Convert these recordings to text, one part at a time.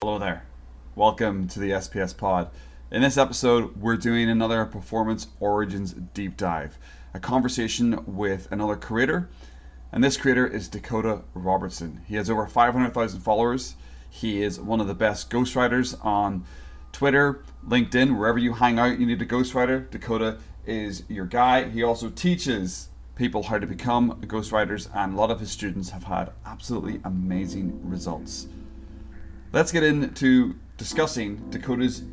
Hello there. Welcome to the SPS Pod. In this episode, we're doing another Performance Origins deep dive, a conversation with another creator, and this creator is Dakota Robertson. He has over 500,000 followers. He is one of the best ghostwriters on Twitter, LinkedIn, wherever you hang out, you need a ghostwriter. Dakota is your guy. He also teaches people how to become ghostwriters, and a lot of his students have had absolutely amazing results. Let's get into discussing Dakota's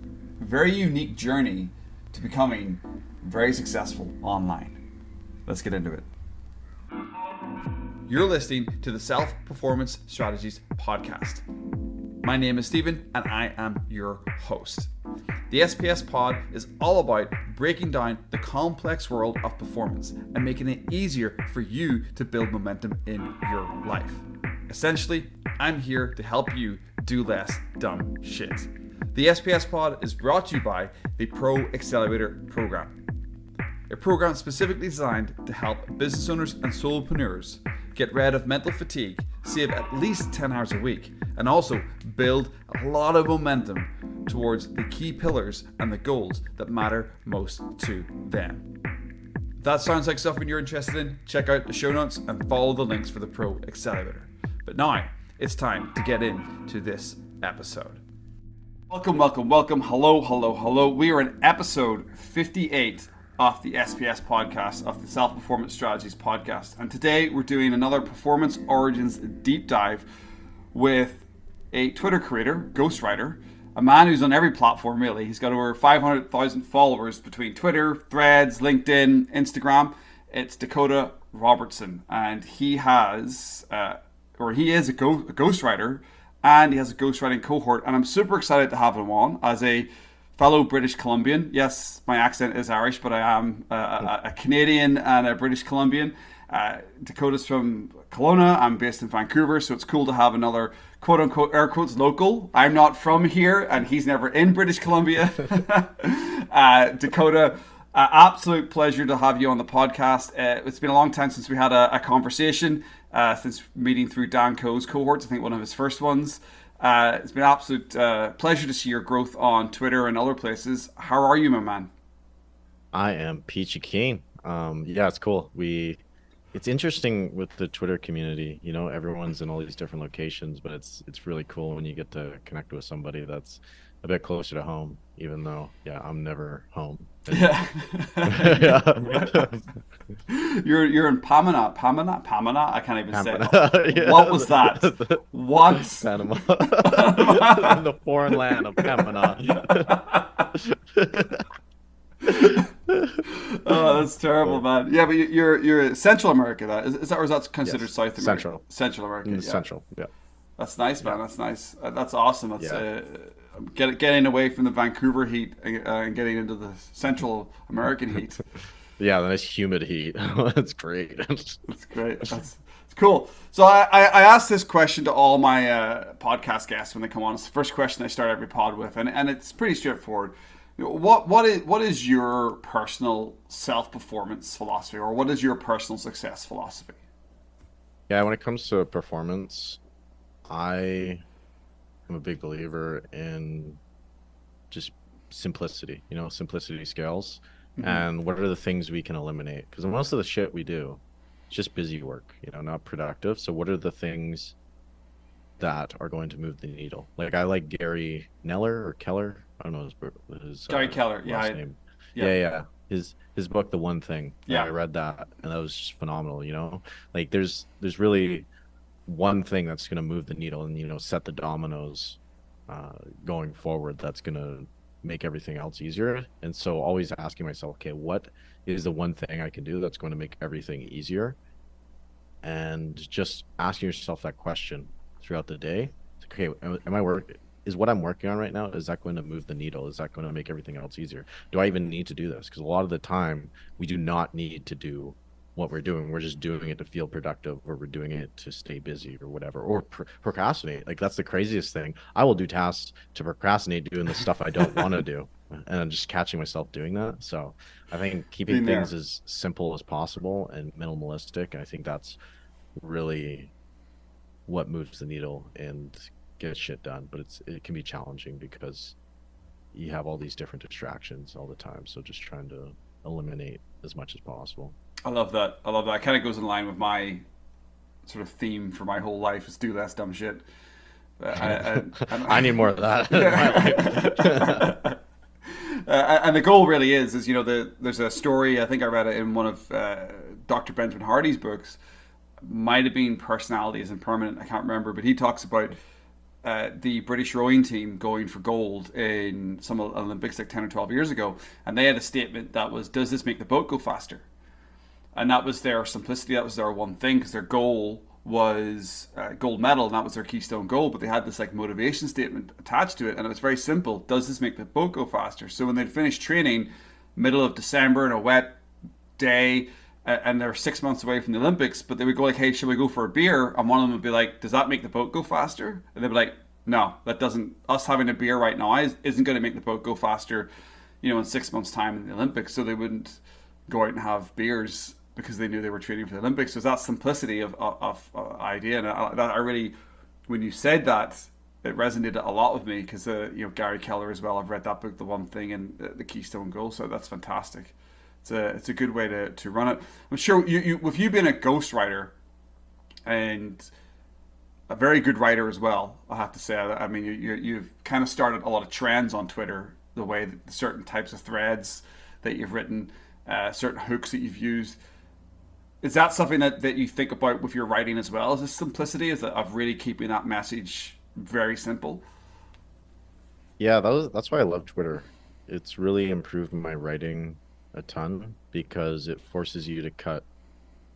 very unique journey to becoming very successful online. Let's get into it. You're listening to the Self-Performance Strategies Podcast. My name is Stephen and I am your host. The SPS Pod is all about breaking down the complex world of performance and making it easier for you to build momentum in your life. Essentially, I'm here to help you do less dumb shit. The SPS Pod is brought to you by the Pro Accelerator Program, a program specifically designed to help business owners and solopreneurs get rid of mental fatigue, save at least 10 hours a week, and also build a lot of momentum towards the key pillars and the goals that matter most to them. If that sounds like something you're interested in, check out the show notes and follow the links for the Pro Accelerator. But now, it's time to get into this episode. Welcome. Hello. We are in episode 58 of the SPS podcast, of the Self-Performance Strategies podcast. And today we're doing another Performance Origins deep dive with a Twitter creator, ghostwriter, a man who's on every platform really. He's got over 500,000 followers between Twitter, Threads, LinkedIn, Instagram. It's Dakota Robertson, and he is a ghostwriter, and he has a ghostwriting cohort, and I'm super excited to have him on as a fellow British Columbian. Yes, my accent is Irish, but I am a Canadian and a British Columbian. Dakota's from Kelowna. I'm based in Vancouver, so it's cool to have another quote-unquote, air quotes, local. I'm not from here, and he's never in British Columbia. Dakota, absolute pleasure to have you on the podcast. It's been a long time since we had a conversation, since meeting through Dan Coe's cohorts, I think one of his first ones. It's been an absolute pleasure to see your growth on Twitter and other places. How are you, my man? I am peachy keen. Yeah, it's cool. It's interesting with the Twitter community. You know, everyone's in all these different locations, but it's really cool when you get to connect with somebody that's a bit closer to home, even though, yeah, I'm never home. Yeah. Yeah. You're in Pamana. I can't even say Panama. it. Yeah. What was that? What? Panama. Panama. In the foreign land of Panama. Oh, that's terrible, man. Yeah, but you're Central America. Is that, or is that considered Yes. South America? Central America. Yeah. Central. Yeah. That's nice, man. Yeah. That's nice. That's awesome. That's Yeah. getting away from the Vancouver heat and getting into the Central American heat. Yeah, the nice humid heat. That's great. That's great. It's cool. So I asked this question to all my podcast guests when they come on. It's the first question I start every pod with, and it's pretty straightforward. What is your personal self-performance philosophy, or what is your personal success philosophy? Yeah, when it comes to performance, I am a big believer in just simplicity. You know, simplicity scales. Mm-hmm. And what are the things we can eliminate? Because most of the shit we do, it's just busy work, you know, not productive. So what are the things that are going to move the needle? Like I like Gary Neller or Keller. I don't know his Gary Keller. last name. Yeah. His book, The One Thing. Yeah. I read that and that was just phenomenal, you know? Like there's really one thing that's going to move the needle and, you know, set the dominoes going forward. That's going to make everything else easier. And so always asking myself, okay, what is the one thing I can do that's going to make everything easier? And just asking yourself that question throughout the day. Okay, is what I'm working on right now, is that going to move the needle? Is that going to make everything else easier? Do I even need to do this? Because a lot of the time we do not need to do what we're doing. We're just doing it to feel productive, or we're doing it to stay busy or whatever, or procrastinate. Like that's the craziest thing. I will do tasks to procrastinate doing the stuff I don't want to do. And I'm just catching myself doing that. So I think keeping things as simple as possible and minimalistic, I think that's really what moves the needle and get shit done, but it can be challenging because you have all these different distractions all the time. So just trying to eliminate as much as possible. I love that. I love that. It kind of goes in line with my sort of theme for my whole life is do less dumb shit. I need more of that in my life. And the goal really is there's a story, I think I read it in one of Dr. Benjamin Hardy's books, might have been Personality Isn't Permanent, I can't remember, but he talks about the British rowing team going for gold in some Olympics like 10 or 12 years ago, and they had a statement that was, does this make the boat go faster? And that was their simplicity, that was their one thing, because their goal was gold medal, and that was their keystone goal, but they had this like motivation statement attached to it, and it was very simple: does this make the boat go faster? So when they'd finished training middle of December on a wet day, and they're 6 months away from the Olympics, but they would go like, hey, should we go for a beer? And one of them would be like, does that make the boat go faster? And they'd be like, no, that doesn't. Us having a beer right now isn't going to make the boat go faster, in 6 months time in the Olympics. So they wouldn't go out and have beers because they knew they were training for the Olympics. So it's that simplicity of idea, and I really, when you said that, it resonated a lot with me, because Gary Keller as well. I've read that book, The One Thing, and the Keystone Goal. So that's fantastic. It's a good way to run it. I'm sure you with you being a ghostwriter and a very good writer as well, I have to say. I mean, you've kind of started a lot of trends on Twitter, the way that certain types of threads that you've written, certain hooks that you've used. Is that something that you think about with your writing as well? Is this simplicity? Is that of really keeping that message very simple? Yeah, that's why I love Twitter. It's really improved my writing a ton because it forces you to cut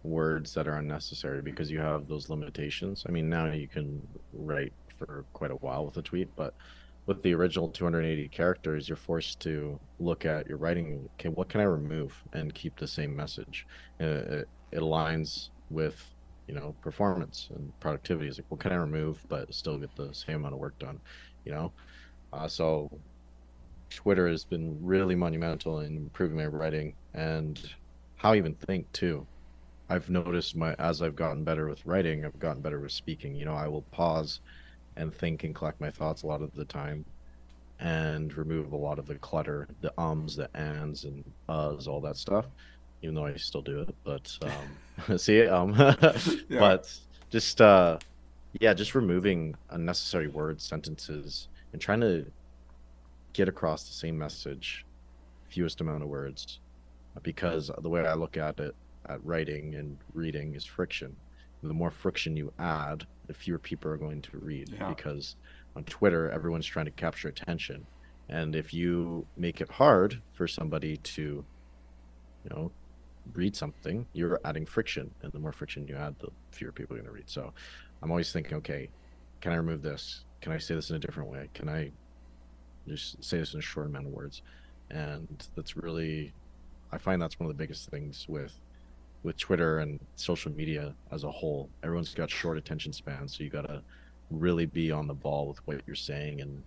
words that are unnecessary because you have those limitations. I mean, now you can write for quite a while with a tweet, but with the original 280 characters, you're forced to look at your writing. Okay, what can I remove and keep the same message? It aligns with performance and productivity. Is like, what can I remove but still get the same amount of work done? So Twitter has been really monumental in improving my writing and how I even think too. I've noticed as I've gotten better with writing, I've gotten better with speaking. I will pause and think and collect my thoughts a lot of the time and remove a lot of the clutter, the ums, the ands, and uhs, all that stuff. Even though I still do it, but see, Yeah. but just yeah, just removing unnecessary words, sentences, and trying to get across the same message, fewest amount of words, because the way I look at it, at writing and reading, is friction. The more friction you add, the fewer people are going to read. Yeah. Because on Twitter, everyone's trying to capture attention, and if you make it hard for somebody to, read something, you're adding friction, and the more friction you add, the fewer people are going to read. So I'm always thinking, okay, can I remove this? Can I say this in a different way? Can I just say this in a short amount of words? And that's really, I find that's one of the biggest things with Twitter and social media as a whole. Everyone's got short attention spans, so you got to really be on the ball with what you're saying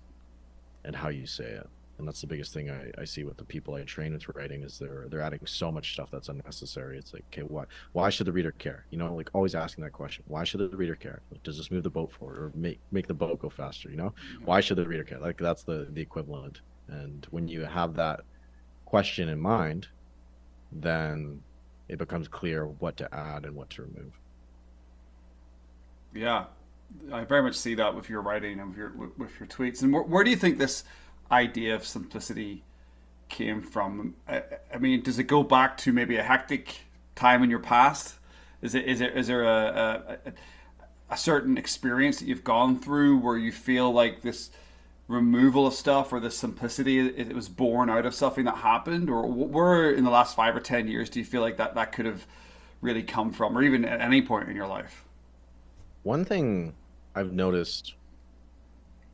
and how you say it. And that's the biggest thing I see with the people I train with writing, is they're adding so much stuff that's unnecessary. It's like, okay, why should the reader care? Like always asking that question. Why should the reader care? Like, does this move the boat forward or make the boat go faster? Why should the reader care? Like, that's the equivalent. And when you have that question in mind, then it becomes clear what to add and what to remove. Yeah, I very much see that with your writing and with your tweets. And where do you think this idea of simplicity came from? I mean, does it go back to maybe a hectic time in your past? Is there a certain experience that you've gone through where you feel like this removal of stuff or the simplicity, it was born out of something that happened? Or where in the last 5 or 10 years do you feel like that could have really come from, or even at any point in your life? One thing I've noticed,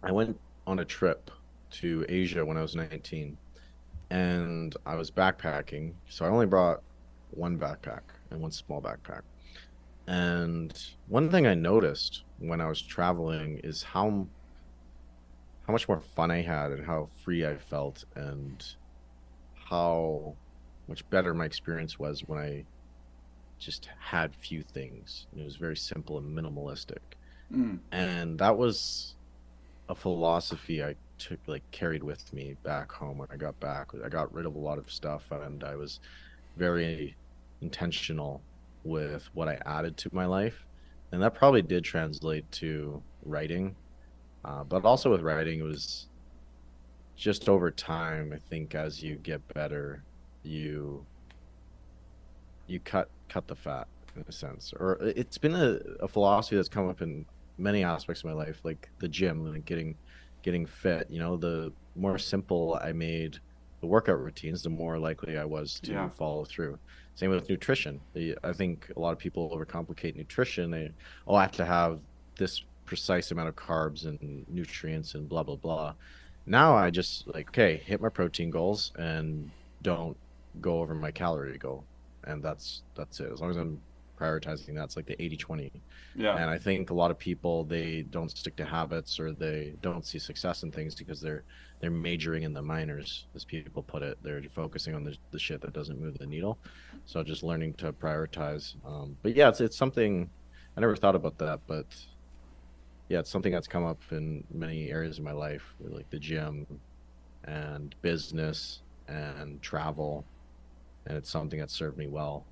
I went on a trip to Asia when I was 19, and I was backpacking. So I only brought one backpack and one small backpack. And one thing I noticed when I was traveling is how much more fun I had and how free I felt, and how much better my experience was when I just had few things. It was very simple and minimalistic. Mm. And that was a philosophy I took, like, carried with me back home when I got back. I got rid of a lot of stuff, and I was very intentional with what I added to my life. And that probably did translate to writing. But also with writing, it was just over time. I think as you get better, you cut the fat in a sense. Or it's been a philosophy that's come up in many aspects of my life, like the gym, like getting fit. You know, the more simple I made the workout routines, the more likely I was Yeah. to follow through. Same with nutrition. I think a lot of people overcomplicate nutrition. Oh, I have to have this precise amount of carbs and nutrients and blah blah blah. Now I just like, okay, hit my protein goals and don't go over my calorie goal. And that's it. As long as I'm prioritizing that, it's like the 80/20. Yeah. And I think a lot of people, they don't stick to habits, or they don't see success in things because they're majoring in the minors, as people put it. They're focusing on the shit that doesn't move the needle. So just learning to prioritize. But yeah, it's something I never thought about that, but yeah, it's something that's come up in many areas of my life, like the gym and business and travel, and it's something that served me well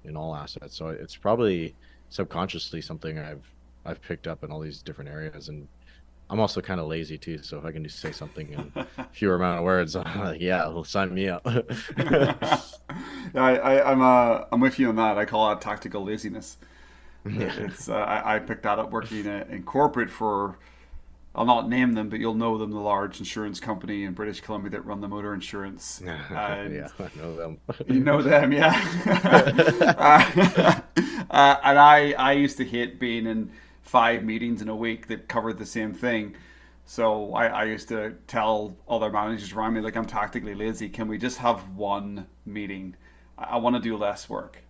in all assets. So it's probably subconsciously something I've picked up in all these different areas. And I'm also kind of lazy too, so if I can just say something in fewer amount of words, I'm like, yeah, well, sign me up. Yeah, I'm with you on that. I call that tactical laziness. Yeah. It's I picked that up working in corporate for, I'll not name them, but you'll know them, the large insurance company in British Columbia that run the motor insurance. And Yeah, I know them. you know them, yeah. And I used to hate being in 5 meetings in a week that covered the same thing. So I used to tell other managers around me, like, I'm tactically lazy. Can we just have one meeting? I want to do less work.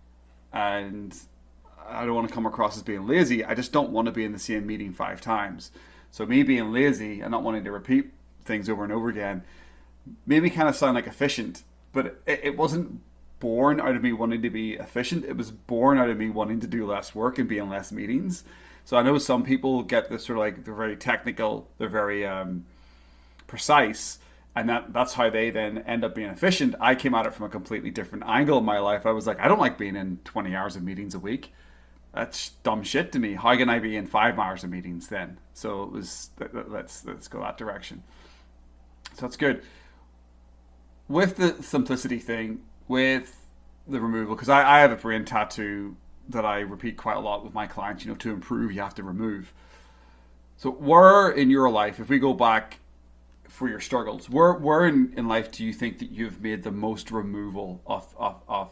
And I don't want to come across as being lazy. I just don't want to be in the same meeting 5 times. So me being lazy and not wanting to repeat things over and over again made me kind of sound like efficient, but it wasn't born out of me wanting to be efficient. It was born out of me wanting to do less work and be in less meetings. So I know some people get this sort of like, they're very technical, they're very precise, and that's how they then end up being efficient. I came at it from a completely different angle in my life. I was like, I don't like being in 20 hours of meetings a week. That's dumb shit to me. How can I be in 5 hours of meetings then? So it was, let's go that direction. So that's good. With the simplicity thing, with the removal, because I have a brain tattoo that I repeat quite a lot with my clients. You know, to improve, you have to remove. So where in your life, if we go back for your struggles, where in life do you think that you've made the most removal of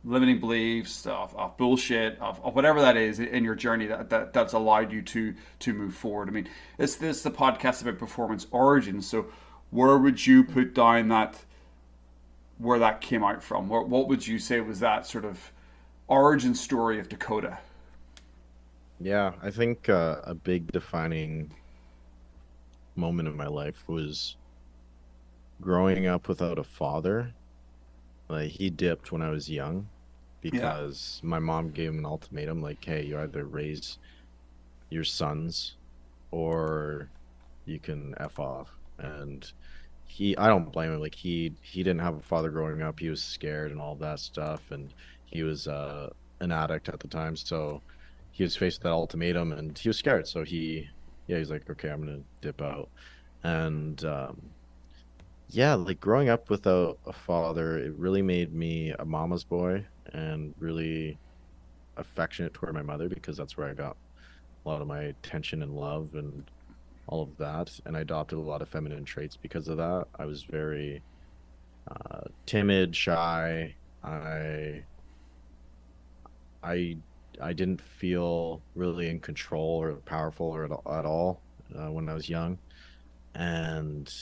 limiting beliefs, of bullshit, of whatever that is in your journey that's allowed you to move forward? I mean, this the podcast about performance origins. So where would you put down that, where that came out from? What would you say was that sort of origin story of Dakota? Yeah, I think a big defining moment in my life was growing up without a father. Like, he dipped when I was young Yeah. because my mom gave him an ultimatum, like, hey, you either raise your sons or you can F off. And I don't blame him. Like, he didn't have a father growing up. He was scared and all that stuff, and he was an addict at the time. So he was faced with that ultimatum, and he was scared. So he's like, okay, I'm gonna dip out. And yeah, like, growing up without a father, it really made me a mama's boy and really affectionate toward my mother, because that's where I got a lot of my attention and love and all of that. And I adopted a lot of feminine traits because of that. I was very timid, shy. I I didn't feel really in control or powerful or at all when I was young. And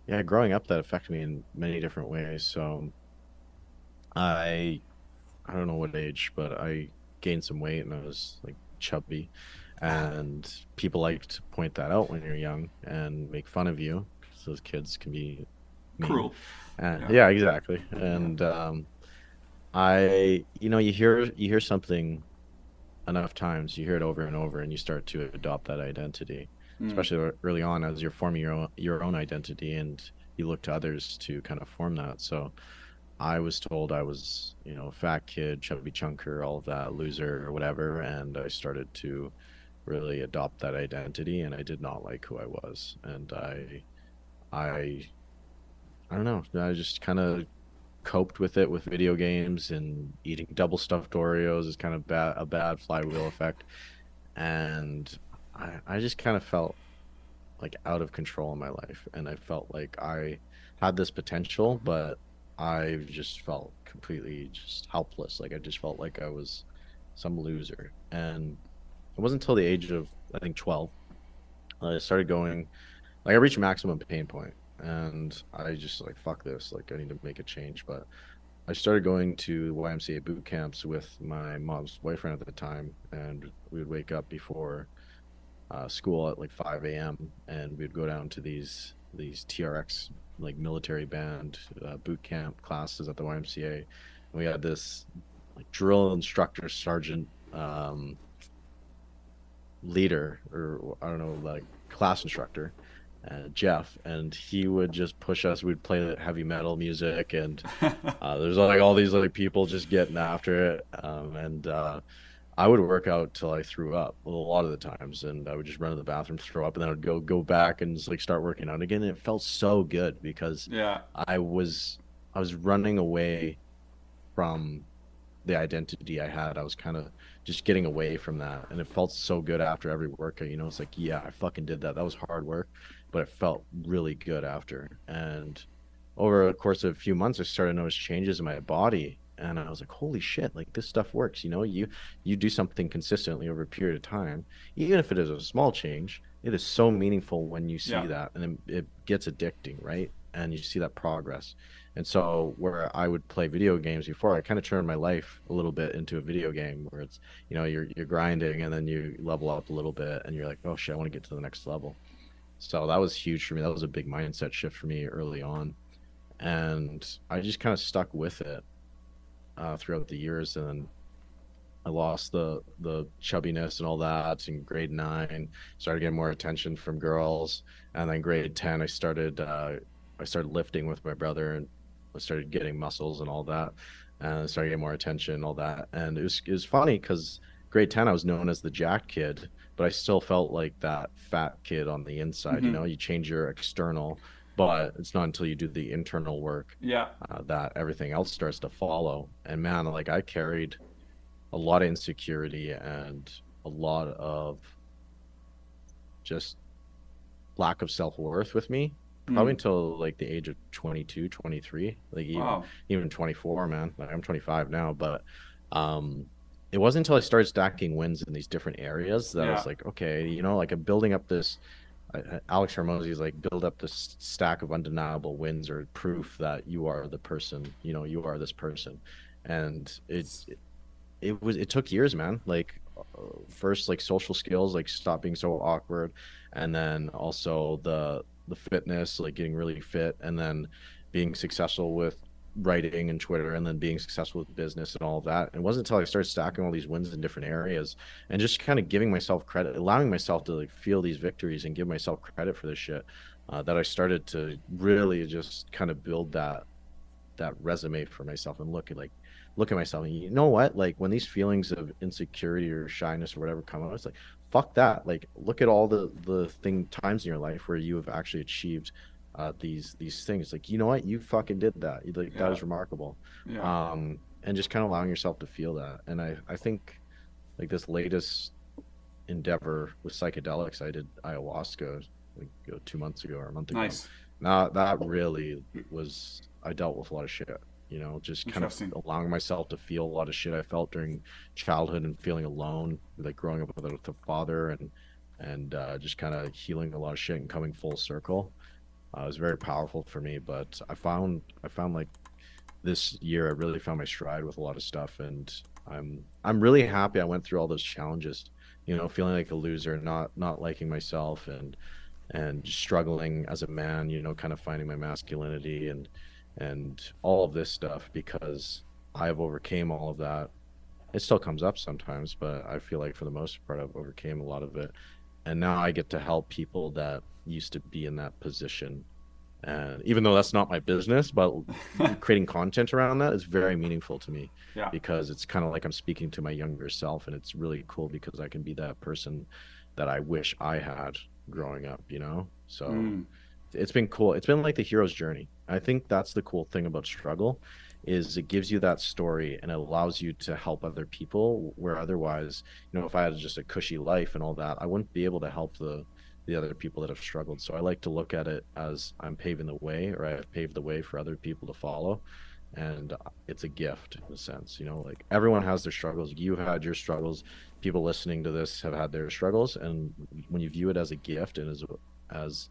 yeah, growing up, that affected me in many different ways. So I I don't know what age, but I gained some weight and I was like chubby. And people like to point that out when you're young and make fun of you, because those kids can be mean. Cruel. Yeah. Yeah, exactly. Yeah. And you hear something enough times, you hear it over and over, and you start to adopt that identity. especially early on as you're forming your own identity and you look to others to kind of form that. So I was told I was, a fat kid, chubby chunker, all of that, loser or whatever, and I started to really adopt that identity, and I did not like who I was, and I I don't know, I just kind of coped with it with video games and eating double stuffed Oreos is kind of a bad flywheel effect, and I just kind of felt like out of control in my life, and I felt like I had this potential, but I just felt completely just helpless. Like I just felt like I was some loser. And it wasn't until the age of I think 12 I started going like I reached maximum pain point, and I just like fuck this, like I need to make a change. But I started going to YMCA boot camps with my mom's boyfriend at the time, and we would wake up before school at like 5 a.m. and we'd go down to these TRX like military band boot camp classes at the YMCA. And we had this like drill instructor sergeant leader, or I don't know, like class instructor, Jeff, and he would just push us. We'd play the heavy metal music, and there's like all these like people just getting after it, and I would work out till I threw up a lot of the times, and I would just run to the bathroom, throw up, and then I would go back and just like start working out again. And it felt so good because Yeah. I was running away from the identity I had. I was kind of just getting away from that, and it felt so good after every workout. It's like, yeah, I fucking did that. That was hard work, but it felt really good after. And over the course of a few months, I started to notice changes in my body, and I was like, holy shit, like this stuff works. You do something consistently over a period of time, even if it is a small change, it is so meaningful when you see Yeah. that, and it gets addicting, right? And you see that progress. And so where I would play video games before, I kind of turned my life a little bit into a video game where it's, you're grinding and then you level up a little bit and you're like, oh shit, I want to get to the next level. So that was huge for me. That was a big mindset shift for me early on. And I just kind of stuck with it throughout the years. And then I lost the chubbiness and all that in grade 9, started getting more attention from girls. And then grade 10, I started lifting with my brother, and I started getting muscles and all that, and I started getting more attention and all that. And it was funny because grade 10 I was known as the jack kid, but I still felt like that fat kid on the inside. Hmm. You change your external, but it's not until you do the internal work Yeah. that everything else starts to follow. And man, like I carried a lot of insecurity and a lot of just lack of self-worth with me, probably Mm. until like the age of 22, 23, like even Wow. even 24, man. Like I'm 25 now, but um it wasn't until I started stacking wins in these different areas that I Yeah. was like, okay, like I'm building up this Alex Hormozzi's like build up this stack of undeniable wins or proof that you are the person, you are this person. And it took years, man. Like first like social skills, like stop being so awkward, and then also the fitness, like getting really fit, and then being successful with writing and Twitter, and then being successful with business and all of that. And it wasn't until I started stacking all these wins in different areas and just kind of giving myself credit, allowing myself to like feel these victories and give myself credit for this shit, that I started to really just kind of build that resume for myself and look at myself, and you know what, like when these feelings of insecurity or shyness or whatever come up, it's like fuck that. Like look at all the times in your life where you have actually achieved these things. Like, you know what, you fucking did that. Like that Yeah. is remarkable. Yeah. And just kind of allowing yourself to feel that. And I think like this latest endeavor with psychedelics, I did ayahuasca like 2 months ago or a month ago. Nice. Now that really was, I dealt with a lot of shit, just kind of Interesting. allowing myself to feel a lot of shit I felt during childhood and feeling alone, like growing up with a father, and just kind of healing a lot of shit and coming full circle. It was very powerful for me. But I found like this year I really found my stride with a lot of stuff, and I'm really happy I went through all those challenges, feeling like a loser, not liking myself, and struggling as a man, kind of finding my masculinity and all of this stuff, because I've overcame all of that. It still comes up sometimes, but I feel like for the most part I've overcame a lot of it. And now I get to help people that used to be in that position. And even though that's not my business, but creating content around that is very meaningful to me, Yeah. because it's kind of like I'm speaking to my younger self, and it's really cool because I can be that person that I wish I had growing up, you know? So Mm. it's been cool. It's been like the hero's journey. I think that's the cool thing about struggle, is it gives you that story and it allows you to help other people, where otherwise, you know, if I had just a cushy life and all that, I wouldn't be able to help the other people that have struggled. So I like to look at it as I'm paving the way, or I have paved the way for other people to follow. And it's a gift in a sense, you know, like everyone has their struggles. You've had your struggles. People listening to this have had their struggles. And when you view it as a gift and as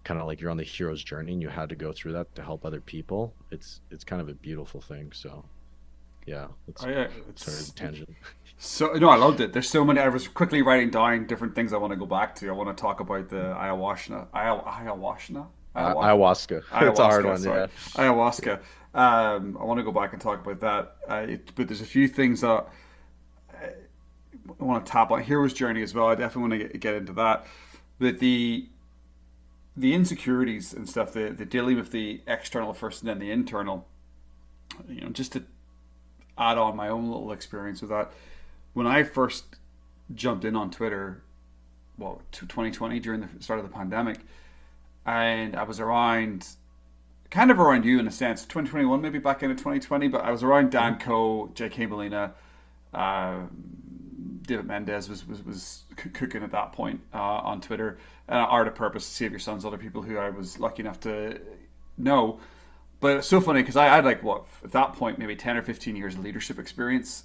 kind of like you're on the hero's journey and you had to go through that to help other people, it's kind of a beautiful thing. So yeah, it's sorry, It's tangent. so no, I loved it. There's so many. I was quickly writing down different things I want to go back to. I want to talk about the Ayahuasca. It's a hard ayahuasca. one. Sorry, Yeah. ayahuasca. I want to go back and talk about that. But there's a few things that I want to tap on. Hero's journey as well. I definitely want to get into that. But the insecurities and stuff, the dealing with the external first and then the internal. You know, just to add on my own little experience with that. When I first jumped in on Twitter, well, 2020 during the start of the pandemic, and I was around, kind of around you in a sense, 2021 maybe back into 2020, but I was around Dan Coe, J.K. Molina, uh, David Mendez was cooking at that point on Twitter, Art of Purpose, Save Your Sons, other people who I was lucky enough to know. But it's so funny because I had like what at that point maybe 10 or 15 years of leadership experience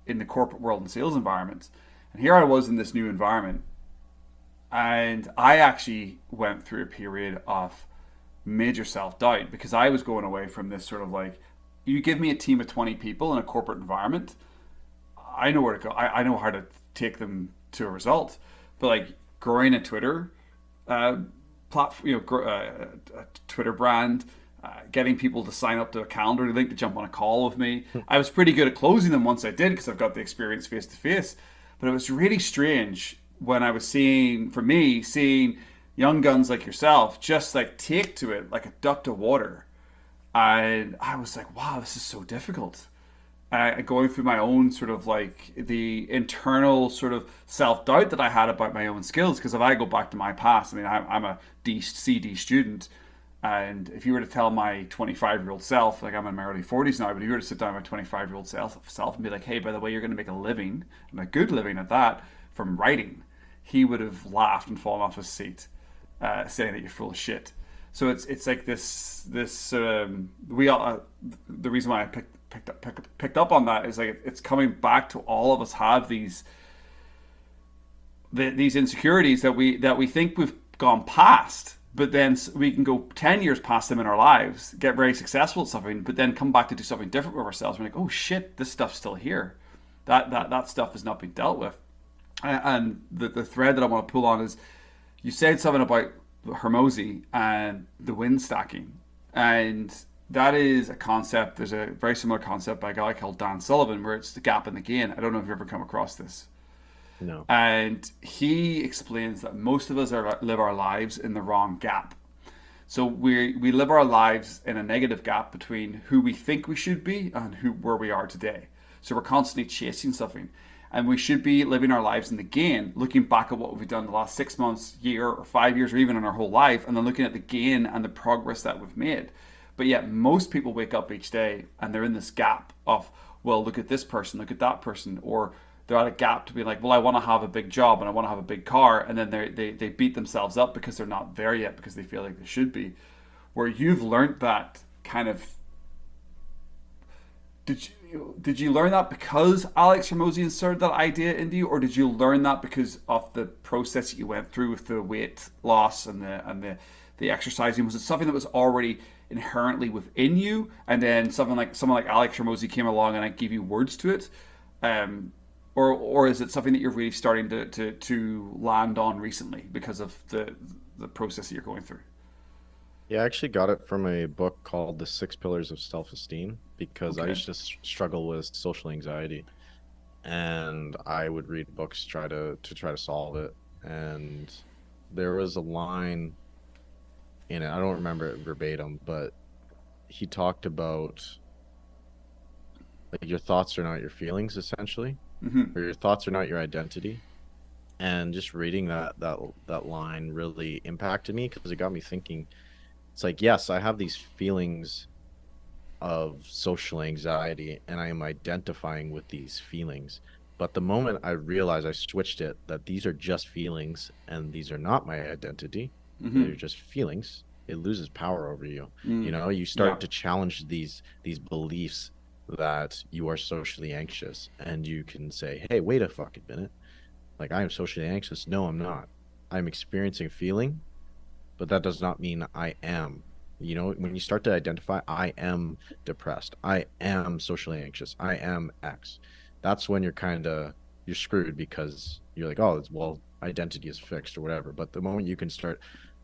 in the corporate world and sales environment, and here I was in this new environment, and I actually went through a period of major self doubt because I was going away from this sort of like, you give me a team of 20 people in a corporate environment, I know where to go. I know how to take them to a result, but like growing a Twitter platform, a Twitter brand, getting people to sign up to a calendar link to jump on a call with me. I was pretty good at closing them once I did because I've got the experience face to face. But it was really strange when I was seeing young guns like yourself just like take to it like a duck to water. And I was like, wow, this is so difficult. Going through my own sort of like the internal sort of self doubt that I had about my own skills. Because if I go back to my past, I mean, I'm a CD student. And if you were to tell my 25-year-old self, like I'm in my early 40s now, but if you were to sit down with my 25-year-old self and be like, hey, by the way, you're going to make a living, and a good living at that, from writing, he would have laughed and fallen off his seat, saying that you're full of shit. So it's like we all the reason why I picked up on that is like it's coming back to all of us have these insecurities that we think we've gone past, but then we can go 10 years past them in our lives, get very successful at something, but then come back to do something different with ourselves. We're like, oh shit, this stuff's still here. That stuff has not been dealt with. And the thread that I want to pull on is you said something about Hormozy and the wind stacking. And that is a concept. There's a very similar concept by a guy called Dan Sullivan where it's the gap in the gain. I don't know if you've ever come across this. No. And he explains that most of us live our lives in the wrong gap. So we live our lives in a negative gap between who we think we should be and where we are today. So we're constantly chasing something. And we should be living our lives in the gain, looking back at what we've done the last 6 months, year, or 5 years, or even in our whole life, and then looking at the gain and the progress that we've made. But yet most people wake up each day and they're in this gap of, well, look at this person, look at that person, or they're at a gap to be like, well, I want to have a big job and I want to have a big car, and then they beat themselves up because they're not there yet because they feel like they should be. Where you've learned that kind of, did you learn that because Alex Hormozy inserted that idea into you, or did you learn that because of the process that you went through with the weight loss and the exercising? Was it something that was already inherently within you, and then someone like Alex Hormozy came along and I gave you words to it? Or is it something that you're really starting to land on recently because of the process that you're going through? Yeah, I actually got it from a book called The Six Pillars of Self-Esteem, because I Okay. used to struggle with social anxiety, and I would read books try to solve it. and there was a line in it. I don't remember it verbatim, but he talked about like your thoughts are not your feelings, essentially, Hmm. or your thoughts are not your identity. And just reading that line really impacted me because it got me thinking. It's like, yes, I have these feelings of social anxiety and I am identifying with these feelings. But the moment I realized I switched it, that these are just feelings and these are not my identity, they're Hmm. just feelings, it loses power over you. You Mm. know, you Yeah. start to challenge these beliefs that you are socially anxious and you can say, hey, wait a fucking minute. Like I am socially anxious. No, I'm not. I'm experiencing a feeling, but that does not mean I am. You know, when you start to identify, I am depressed, I am socially anxious, I am X, that's when you're screwed because you're like, oh, it's, well, identity is fixed or whatever. But the moment you can start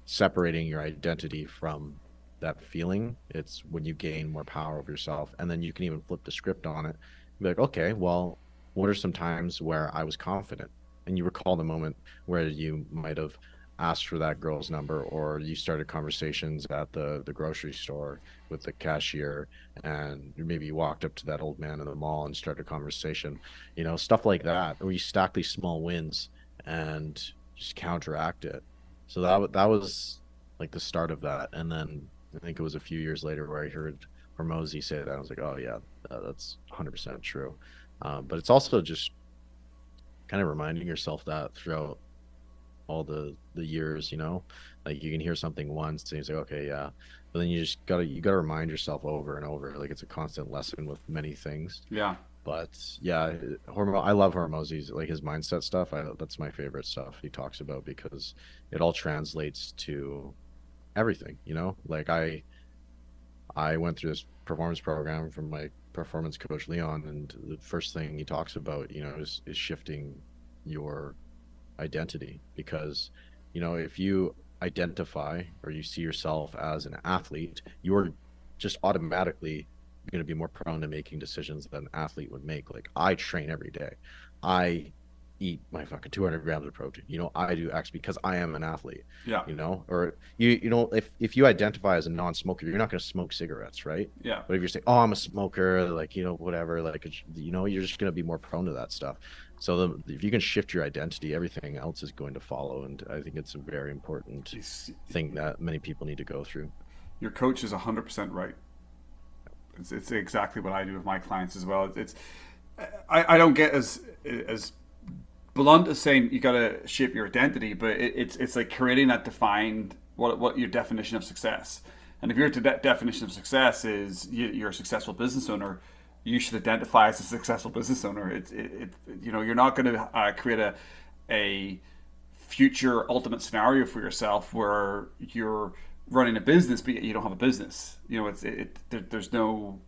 separating your identity from that feeling, it's when you gain more power over yourself. And then you can even flip the script on it. Be like, okay, well, what are some times where I was confident? And you recall the moment where you might have asked for that girl's number, or you started conversations at the grocery store with the cashier, and maybe you walked up to that old man in the mall and started a conversation, you know, stuff like that, or you stack these small wins and just counteract it. So that was like the start of that. And then I think it was a few years later where I heard Hormozy say that. I was like, oh yeah, that's 100% true. But it's also just kind of reminding yourself that throughout all the years, you know, like you can hear something once and it's like, okay, yeah, but then you gotta remind yourself over and over. Like it's a constant lesson with many things. Yeah. But yeah, I love Hormozy's, like his mindset stuff. That's my favorite stuff he talks about because it all translates to everything, you know. Like I went through this performance program from my performance coach Leon, and the first thing he talks about, you know, is shifting your identity. Because, you know, if you identify or you see yourself as an athlete, you're just automatically going to be more prone to making decisions that an athlete would make. Like I train every day, I eat my fucking 200 grams of protein, you know, I do X because I am an athlete, Yeah. you know. Or you know, if you identify as a non-smoker, you're not going to smoke cigarettes, right? Yeah. But if you're saying, oh, I'm a smoker, like, you know, whatever, like, you know, you're just going to be more prone to that stuff. So if you can shift your identity, everything else is going to follow. And I think it's a very important He's- thing that many people need to go through. your coach is 100% right. It's exactly what I do with my clients as well. I don't get as blunt as saying you got to shape your identity, but it's like creating that defined what your definition of success. And if your definition of success is you're a successful business owner, you should identify as a successful business owner. You know, you're not going to create a future ultimate scenario for yourself where you're running a business but you don't have a business. You know, there's no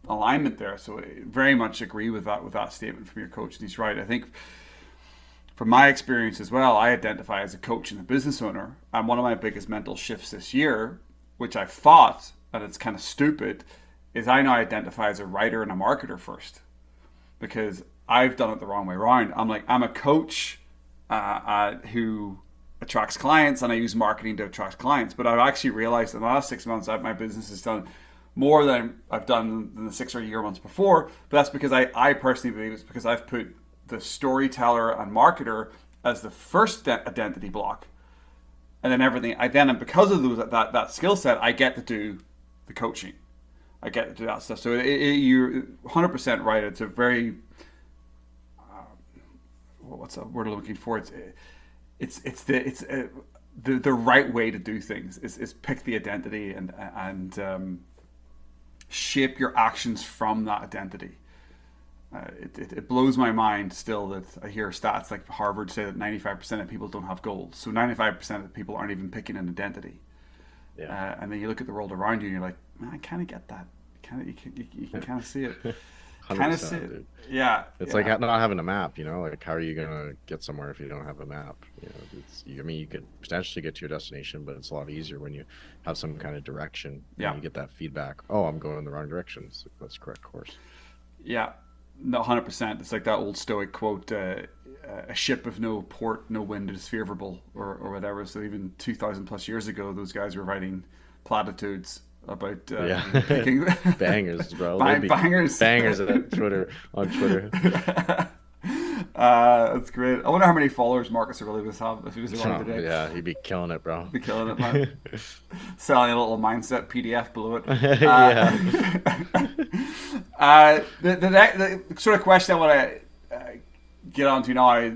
alignment there. So I very much agree with that statement from your coach, and he's right. I think from my experience as well, I identify as a coach and a business owner. And one of my biggest mental shifts this year, which I fought, and it's kind of stupid, is I now identify as a writer and a marketer first, because I've done it the wrong way around. I'm a coach who attracts clients, and I use marketing to attract clients. But I've actually realized in the last 6 months that my business has done more than I've done in the 6 or 8 months before. But that's because I personally believe it's because I've put the storyteller and marketer as the first identity block, and then everything. And because of that skill set, I get to do the coaching. I get to do that stuff. So you're 100% right. It's a very what's the word I'm looking for? The right way to do things is pick the identity and shape your actions from that identity. It blows my mind still that I hear stats like Harvard say that 95% of people don't have goals. So 95% of people aren't even picking an identity. Yeah. And then you look at the world around you and you're like, man, I kind of get that. You can kind of see it. Kind of see it. Dude. Yeah. It's yeah. like not having a map, you know, like how are you gonna get somewhere if you don't have a map? You know, I mean, you could potentially get to your destination, but it's a lot easier when you have some kind of direction. Yeah. You get that feedback. Oh, I'm going in the wrong direction. So that's the correct course. Yeah. No, 100%. It's like that old Stoic quote: a ship of no port, no wind is favorable, or whatever. So even 2,000 plus years ago, those guys were writing platitudes about Yeah. picking Bangers, bro. There'd be bangers. bangers at Twitter on Twitter. That's great. I wonder how many followers Marcus Aurelius have if he was around Oh, today. yeah, he'd be killing it, bro. Be killing it, man. Selling a little mindset PDF below it. Yeah. The sort of question I want to get onto now, I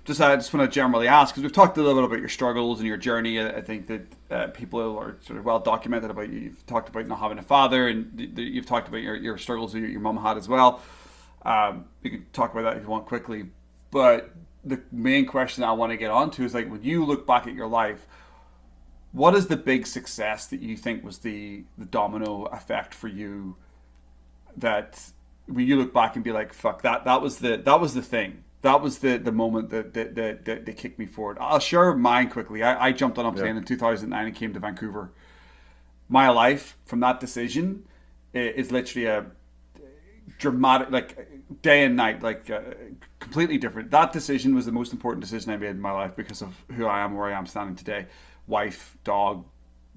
just want to generally ask, because we've talked a little bit about your struggles and your journey. I think that people are sort of well documented about you. You've talked about not having a father, and you've talked about your struggles that your mum had as well. We can talk about that if you want quickly. But the main question I want to get onto is, like, when you look back at your life, what is the big success that you think was the domino effect for you, that when you look back and be like, fuck, that was the thing. That was the moment that kicked me forward. I'll share mine quickly. I jumped on a plane in 2009 and came to Vancouver. My life from that decision is literally a dramatic, like, day and night, like, completely different. That decision was the most important decision I made in my life because of who I am, where I am standing today. Wife, dog,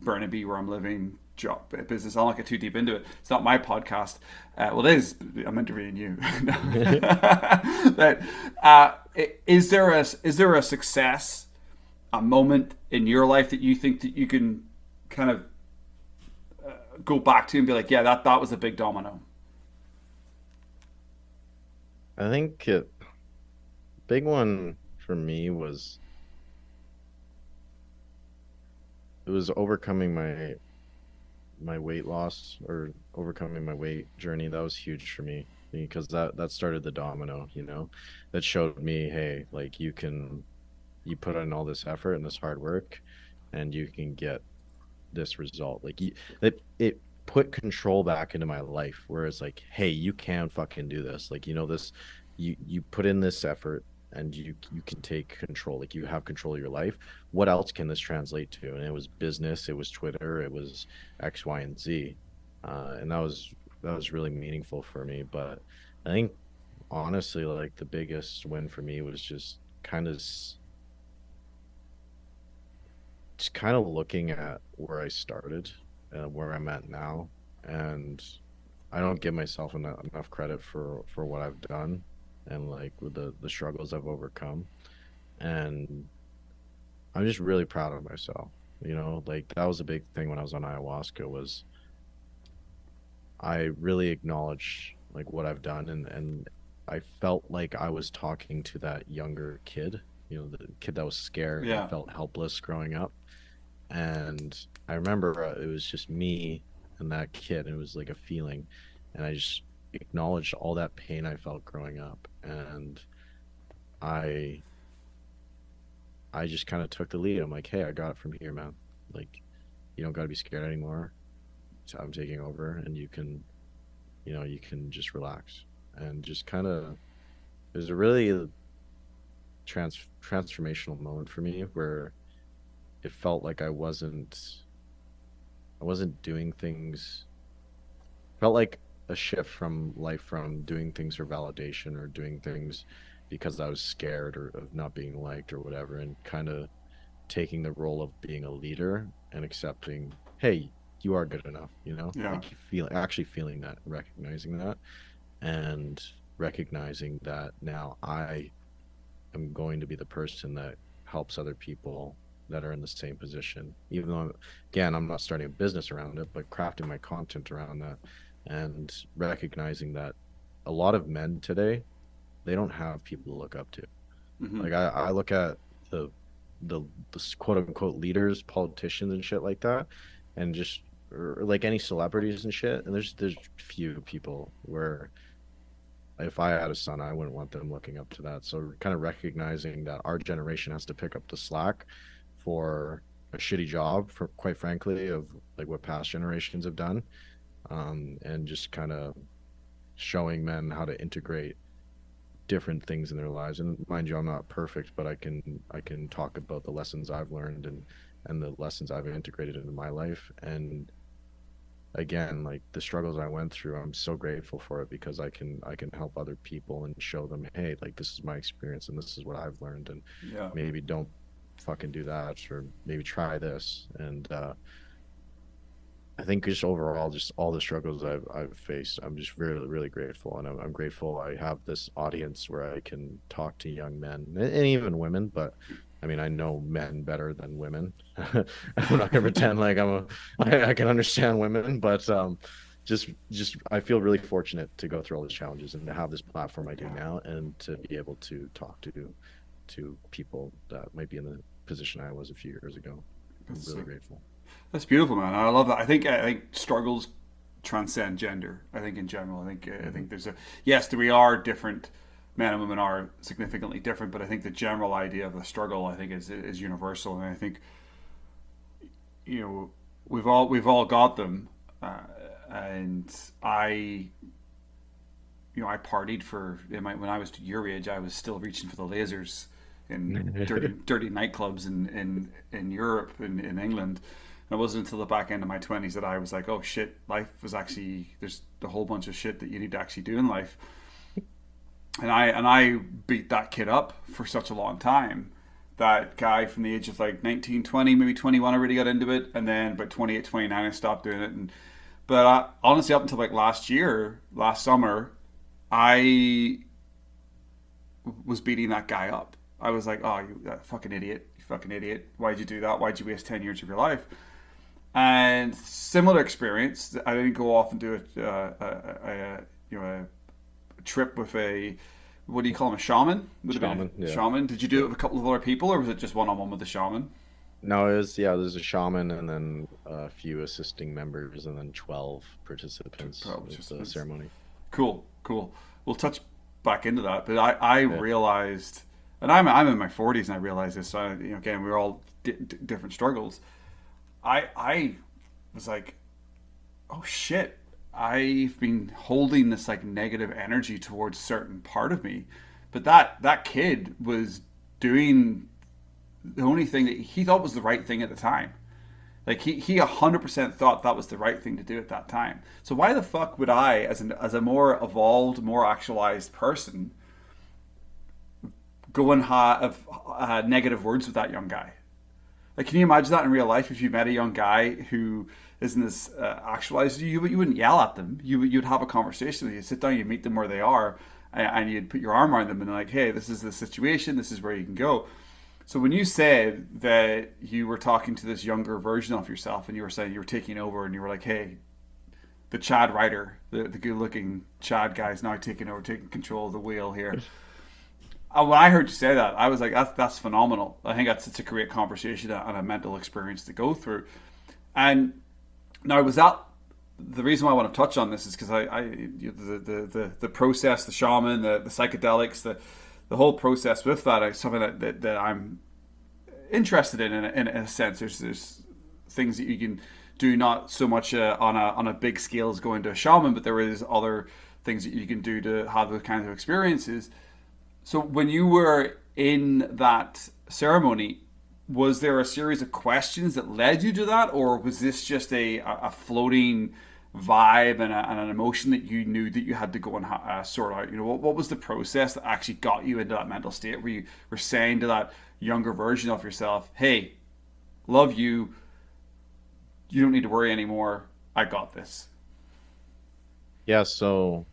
Burnaby, where I'm living, job, business. I'll not get too deep into it. It's not my podcast. Well, it is. I'm interviewing you. But is there a success, a moment in your life that you think that you can kind of go back to and be like, yeah, that was a big domino? I think big one for me was it was overcoming my weight loss, or overcoming my weight journey. That was huge for me because that started the domino, that showed me, hey, like, you put in all this effort and this hard work and you can get this result. Like, it put control back into my life, where it's like, hey, you can fucking do this. Like, this, you put in this effort and you can take control. Like, you have control of your life. What else can this translate to? And it was business, it was Twitter, it was X, Y, and Z. And that was really meaningful for me. But I think, honestly, like, the biggest win for me was just kind of looking at where I started and where I'm at now. And I don't give myself enough credit for what I've done, and, like, with the struggles I've overcome. And I'm just really proud of myself. Like, that was a big thing when I was on ayahuasca, was I really acknowledged, like, what I've done, and I felt like I was talking to that younger kid, the kid that was scared and felt helpless growing up. And I remember it was just me and that kid, and it was like a feeling, and I just acknowledged all that pain I felt growing up, and I just kind of took the lead. I'm like, hey, I got it from here, man. Like, you don't got to be scared anymore. So I'm taking over, and you can just relax. And just kind of, it was a really transformational moment for me, where it felt like I wasn't doing things, felt like a shift from life, from doing things for validation or doing things because I was scared or of not being liked or whatever, and kind of taking the role of being a leader and accepting, hey, you are good enough, like, actually feeling that, recognizing that, and recognizing that now I am going to be the person that helps other people that are in the same position, even though, again, I'm not starting a business around it, but crafting my content around that, and recognizing that a lot of men today, they don't have people to look up to. Mm-hmm. Like, I look at the quote unquote leaders, politicians and shit like that, and just, or like any celebrities and shit, and there's few people where, if I had a son, I wouldn't want them looking up to that. So kind of recognizing that our generation has to pick up the slack for a shitty job, for, quite frankly, of like what past generations have done, and just kind of showing men how to integrate different things in their lives. And mind you, I'm not perfect, but I can talk about the lessons I've learned and the lessons I've integrated into my life. And again, like the struggles I went through, I'm so grateful for it because I can help other people and show them, hey, like this is my experience and this is what I've learned, and Yeah. maybe don't fucking do that, or maybe try this. And I think just overall, just all the struggles I've faced, I'm just really really grateful, and I'm grateful I have this audience where I can talk to young men and even women, but I mean, I know men better than women. I'm not gonna pretend like I can understand women, but just I feel really fortunate to go through all these challenges and to have this platform I do Yeah. now, and to be able to talk to people that might be in the position I was a few years ago. I'm That's really grateful. that's beautiful, man. I love that. I think struggles transcend gender. I think in general, I Hmm. think there's a yes, we are different. Men and women are significantly different, but I think the general idea of the struggle, I think, is universal, and I think we've all got them. Uh, and I partied when I was your age. I was still reaching for the lasers in dirty nightclubs in Europe and in England. And it wasn't until the back end of my 20s that I was like, oh shit, life was actually, there's a whole bunch of shit that you need to actually do in life. And I beat that kid up for such a long time. That guy from the age of like 19, 20, maybe 21, I really got into it, and then by 28, 29, I stopped doing it. And but honestly, up until like last summer, I was beating that guy up. I was like, oh, you that fucking idiot, you fucking idiot. Why'd you do that? Why'd you waste 10 years of your life? And similar experience. I didn't go off and do a trip with a, what do you call him, a shaman? Would have been Shaman, a yeah. shaman. Did you do it Yeah. with a couple of other people, or was it just one on one with the shaman? No, it was, yeah, there's a shaman and then a few assisting members and then 12 participants Probably with just the ceremony. cool, cool. We'll touch back into that, but I Yeah. realized, and I'm in my 40s, and I realized this. So again, we're all different struggles. I was like, oh shit, I've been holding this like negative energy towards a certain part of me, but that kid was doing the only thing that he thought was the right thing at the time. Like he 100% thought that was the right thing to do at that time. So why the fuck would I, as a more evolved, more actualized person, go and have negative words with that young guy? Like, can you imagine that in real life? If you met a young guy who isn't as actualized, you wouldn't yell at them. You'd have a conversation. You'd sit down, you'd meet them where they are, and you'd put your arm around them and like, hey, this is the situation. This is where you can go. So when you said that you were talking to this younger version of yourself, and you were saying you were taking over, and you were like, hey, the Chad writer, the good-looking Chad guy is now taking over, taking control of the wheel here. When I heard you say that, I was like, that's phenomenal. I think that's such a great conversation and a mental experience to go through. And now, was that the reason why I want to touch on this is because the process, the shaman, the psychedelics, the whole process with that is something that I'm interested in a sense. There's things that you can do, not so much on a big scale as going to a shaman, but there is other things that you can do to have those kinds of experiences. So when you were in that ceremony, was there a series of questions that led you to that, or was this just a floating vibe and an emotion that you knew that you had to go and sort out? What was the process that actually got you into that mental state where you were saying to that younger version of yourself, "Hey, love you. You don't need to worry anymore. I got this." Yeah, so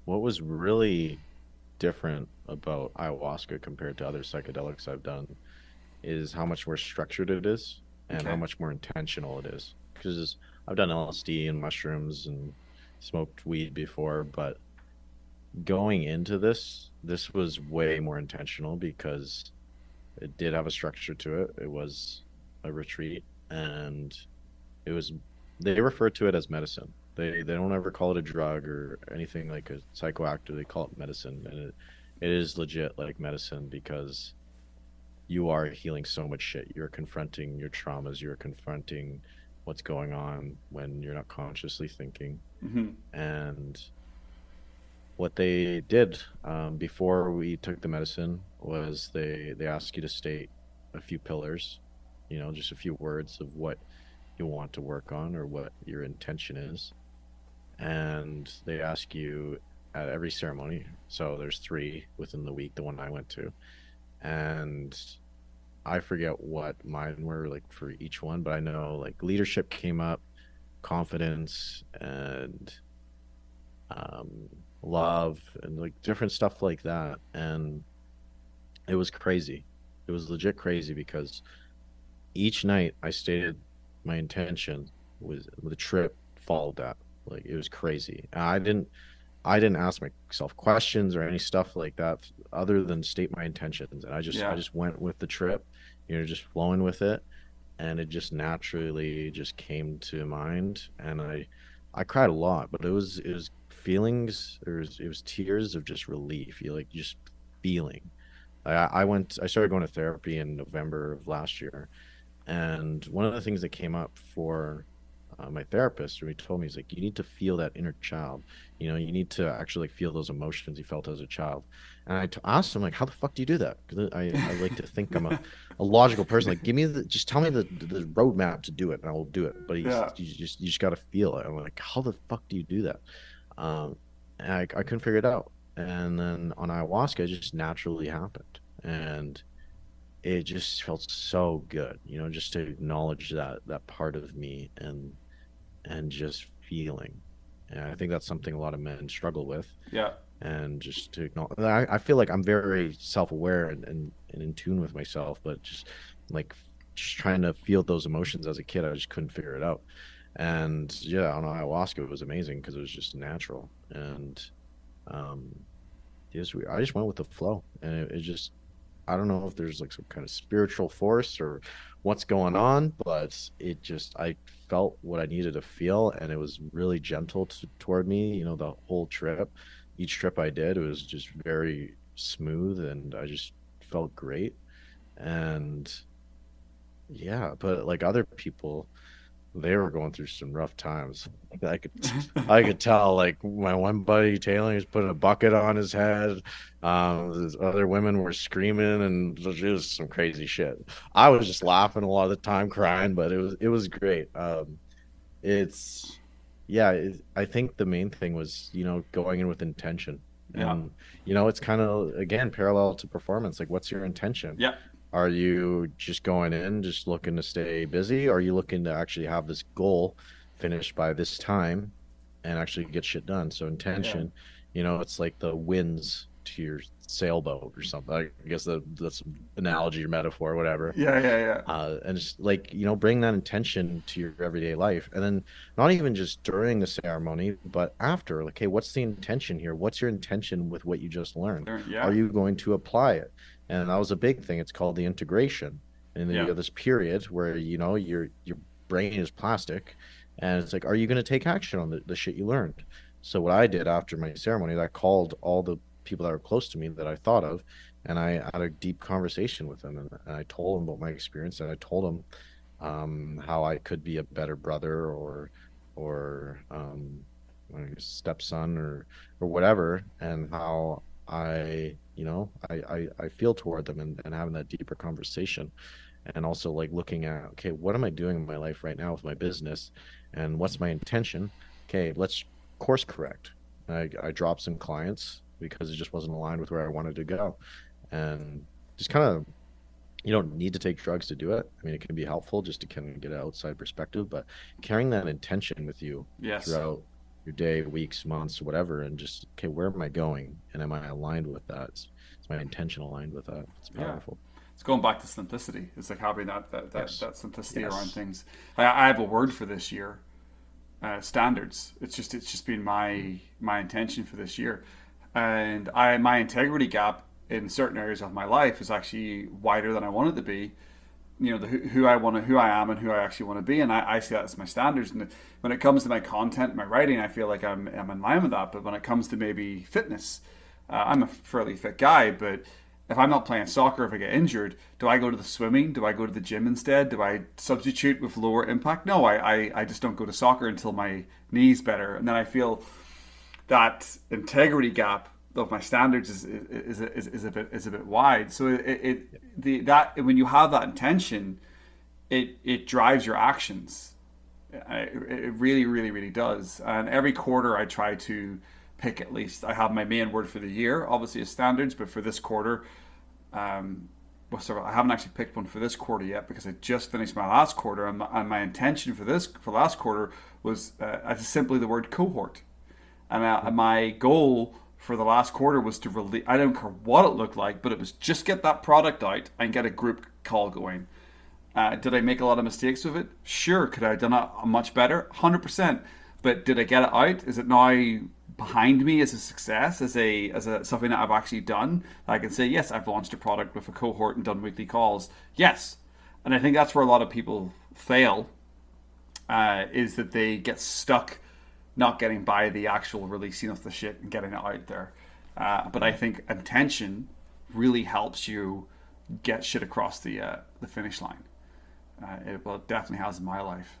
what was really different about ayahuasca compared to other psychedelics I've done is how much more structured it is and how Okay. much more intentional it is. Because I've done LSD and mushrooms and smoked weed before, but going into this was way more intentional because it did have a structure to it. It was a retreat, and it was, they refer to it as medicine. They don't ever call it a drug or anything like a psychoactive. They call it medicine, and it is legit like medicine because you are healing so much shit. You're confronting your traumas. You're confronting what's going on when you're not consciously thinking. Mm-hmm. And what they did before we took the medicine was they asked you to state a few pillars, just a few words of what you want to work on or what your intention is. And they ask you at every ceremony. So there's three within the week, the one I went to. And I forget what mine were like for each one, but I know like leadership came up, confidence, and um, love, and like different stuff like that. And it was crazy. It was legit crazy because each night I stated my intention was the trip followed that. Like it was crazy. I didn't ask myself questions or any stuff like that other than state my intentions. And I Yeah. just went with the trip, just flowing with it. And it just naturally just came to mind. And I cried a lot, but it was feelings, it was tears of just relief. You like just feeling. I started going to therapy in November of last year, and one of the things that came up for my therapist, he told me, he's like, you need to feel that inner child. You need to actually feel those emotions you felt as a child. And asked him, like, how the fuck do you do that? Because I like to think I'm a logical person. Like, just tell me the roadmap to do it, and I will do it. But Yeah. you just got to feel it. I'm like, how the fuck do you do that? And I couldn't figure it out. And then on ayahuasca, it just naturally happened. And it just felt so good, just to acknowledge that part of me and just feeling. And I think that's something a lot of men struggle with. Yeah. And just to acknowledge, I feel like I'm very self-aware and in tune with myself, but like just trying to feel those emotions as a kid, I just couldn't figure it out. And yeah, on ayahuasca, it was amazing because it was just natural. And um, I just went with the flow, and it just, I don't know if there's like some kind of spiritual force or what's going on, but I felt what I needed to feel, and it was really gentle toward me, the whole trip. Each trip I did, it was just very smooth, and I just felt great. And yeah, but like other people, they were going through some rough times. I could tell, like my one buddy Taylor was putting a bucket on his head. These other women were screaming, and it was some crazy shit. I was just laughing a lot of the time, crying, but it was great. It's yeah, I think the main thing was, going in with intention. Yeah. And it's kind of, again, parallel to performance. Like, what's your intention? Yeah. Are you just going in, just looking to stay busy? Or are you looking to actually have this goal finished by this time and actually get shit done? So Yeah. intention, it's like the winds to your sailboat or something. I guess that's an analogy or metaphor or whatever. Yeah. Yeah. Yeah. And it's like, bring that intention to your everyday life. And then not even just during the ceremony, but after. Like, hey, what's the intention here? What's your intention with what you just learned? Yeah. Are you going to apply it? And that was a big thing. It's called the integration. And then Yeah. you have this period where, your brain is plastic, and it's like, are you going to take action on the shit you learned? So what I did after my ceremony, I called all the people that were close to me that I thought of, and I had a deep conversation with them, and I told them about my experience, and I told them how I could be a better brother or I guess stepson or whatever, and how I feel toward them, and having that deeper conversation. And also like looking at, okay, what am I doing in my life right now with my business, and what's my intention? Okay, let's course correct. I dropped some clients because it just wasn't aligned with where I wanted to go. And just kind of, you don't need to take drugs to do it. I mean, it can be helpful just to kind of get an outside perspective, but carrying that intention with you Yes. throughout your day, weeks, months, whatever, and just, okay, where am I going? And am I aligned with that? Is my intention aligned with that? It's Yeah. powerful. It's going back to simplicity. It's like having Yes. that simplicity around Yes. things. I have a word for this year. Standards. It's just been my intention for this year, and my integrity gap in certain areas of my life is actually wider than I want it to be. Who who I am, and who I actually want to be, and I see that as my standards. And when it comes to my content, my writing, I feel like I'm in line with that. But when it comes to maybe fitness, I'm a fairly fit guy, but if I'm not playing soccer, if I get injured, do I go to the swimming? Do I go to the gym instead? Do I substitute with lower impact? No, I just don't go to soccer until my knee's better. And then I feel that integrity gap of my standards is a bit wide. So that when you have that intention, it drives your actions. It really, really, really does. And every quarter, I try to pick at least. I have my main word for the year, obviously as standards, but for this quarter, well, sorry, I haven't actually picked one for this quarter yet because I just finished my last quarter, and my intention for last quarter was simply the word cohort. And my goal for the last quarter was to release. I don't care what it looked like, but it was just get that product out and get a group call going. Did I make a lot of mistakes with it? Sure. Could I have done it much better? 100%. But did I get it out? Is it now behind me as a success, as a something that I've actually done? I can say yes, I've launched a product with a cohort and done weekly calls. Yes, and I think that's where a lot of people fail, is that they get stuck not getting by the actual releasing of the shit and getting it out there. But I think intention really helps you get shit across the finish line. It definitely has in my life,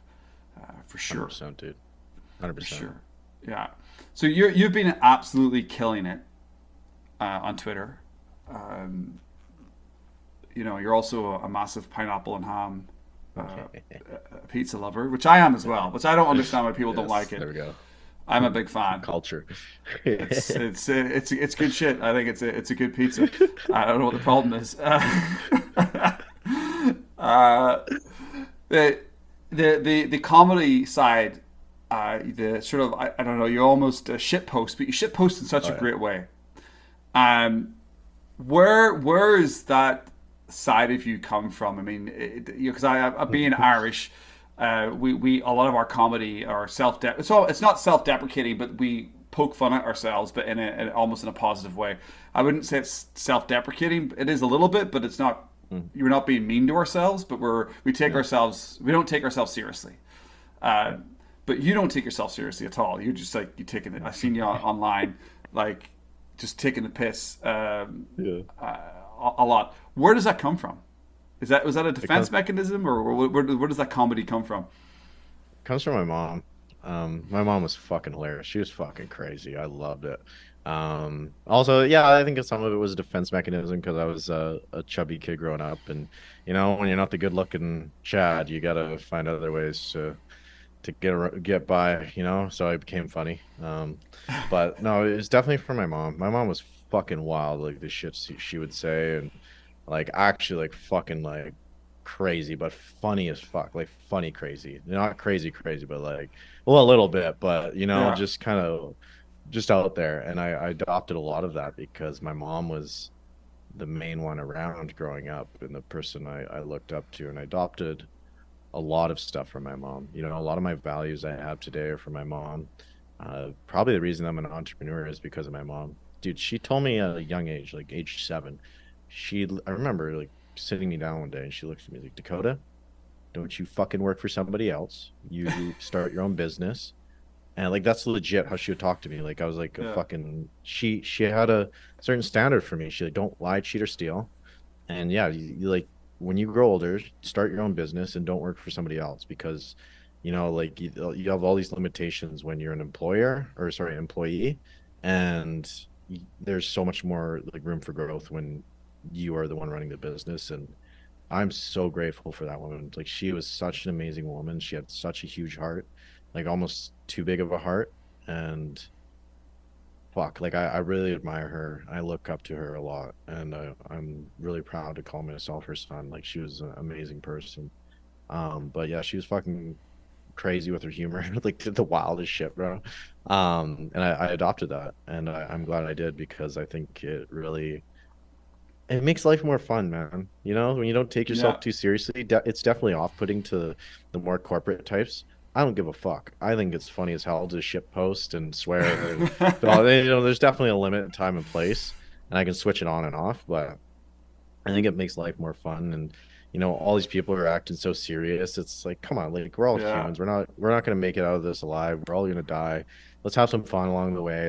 for sure. 100%, dude. 100%. For sure. Yeah. So you've been absolutely killing it on Twitter. You're also a massive pineapple and ham pizza lover, which I am as well. Which I don't understand why people don't like it. There we go. I'm a big fan. Culture. It's good shit. I think it's a good pizza. I don't know what the problem is. The comedy side, the sort of I don't know, you almost shit post, but you shit post in such a great way. Where is that side of you come from? I mean, because I being Irish, we a lot of our comedy are it's not self-deprecating, but we poke fun at ourselves, but in almost in a positive way. I wouldn't say it's self-deprecating. It is a little bit, but it's not. We're not being mean to ourselves, but we don't take ourselves seriously. But you don't take yourself seriously at all. You're just like, you taking it. I've seen you online, like just taking the piss a lot. Where does that come from? Was that a defense mechanism, or where does that comedy come from? It comes from my mom. My mom was fucking hilarious. She was fucking crazy. I loved it. Also, yeah, I think some of it was a defense mechanism because I was a chubby kid growing up, and when you're not the good looking Chad, you gotta find other ways to get by, so I became funny. But no, it was definitely from my mom. My mom was fucking wild, like the shit she would say, and like actually like fucking like crazy, but funny as fuck, like funny crazy, not crazy but like, well, a little bit, but just kind of just out there. And I adopted a lot of that because my mom was the main one around growing up and the person I looked up to, and I adopted a lot of stuff from my mom. A lot of my values I have today are from my mom. Probably the reason I'm an entrepreneur is because of my mom. Dude, she told me at a young age, like age 7, I remember like sitting me down one day and she looked at me like, Dakota, don't you fucking work for somebody else. You start your own business. And like, that's legit how she would talk to me. Like I was like a fucking, she had a certain standard for me. She like, don't lie, cheat, or steal. And yeah, you like, when you grow older, start your own business and don't work for somebody else, because like you have all these limitations when you're an employee, and there's so much more like room for growth when you are the one running the business. And I'm so grateful for that woman. Like she was such an amazing woman. She had such a huge heart, like almost too big of a heart. And fuck, like I really admire her. I look up to her a lot, and I'm really proud to call myself her son. Like she was an amazing person. But yeah, she was fucking crazy with her humor, like did the wildest shit, bro. And I adopted that, and I'm glad I did, because I think it makes life more fun, man. When you don't take yourself too seriously, it's definitely off-putting to the more corporate types. I don't give a fuck. I think it's funny as hell to shit post and swear. And, there's definitely a limit, time, and place, and I can switch it on and off. But I think it makes life more fun. And all these people are acting so serious. It's like, come on, like we're all humans. We're not gonna make it out of this alive. We're all gonna die. Let's have some fun along the way.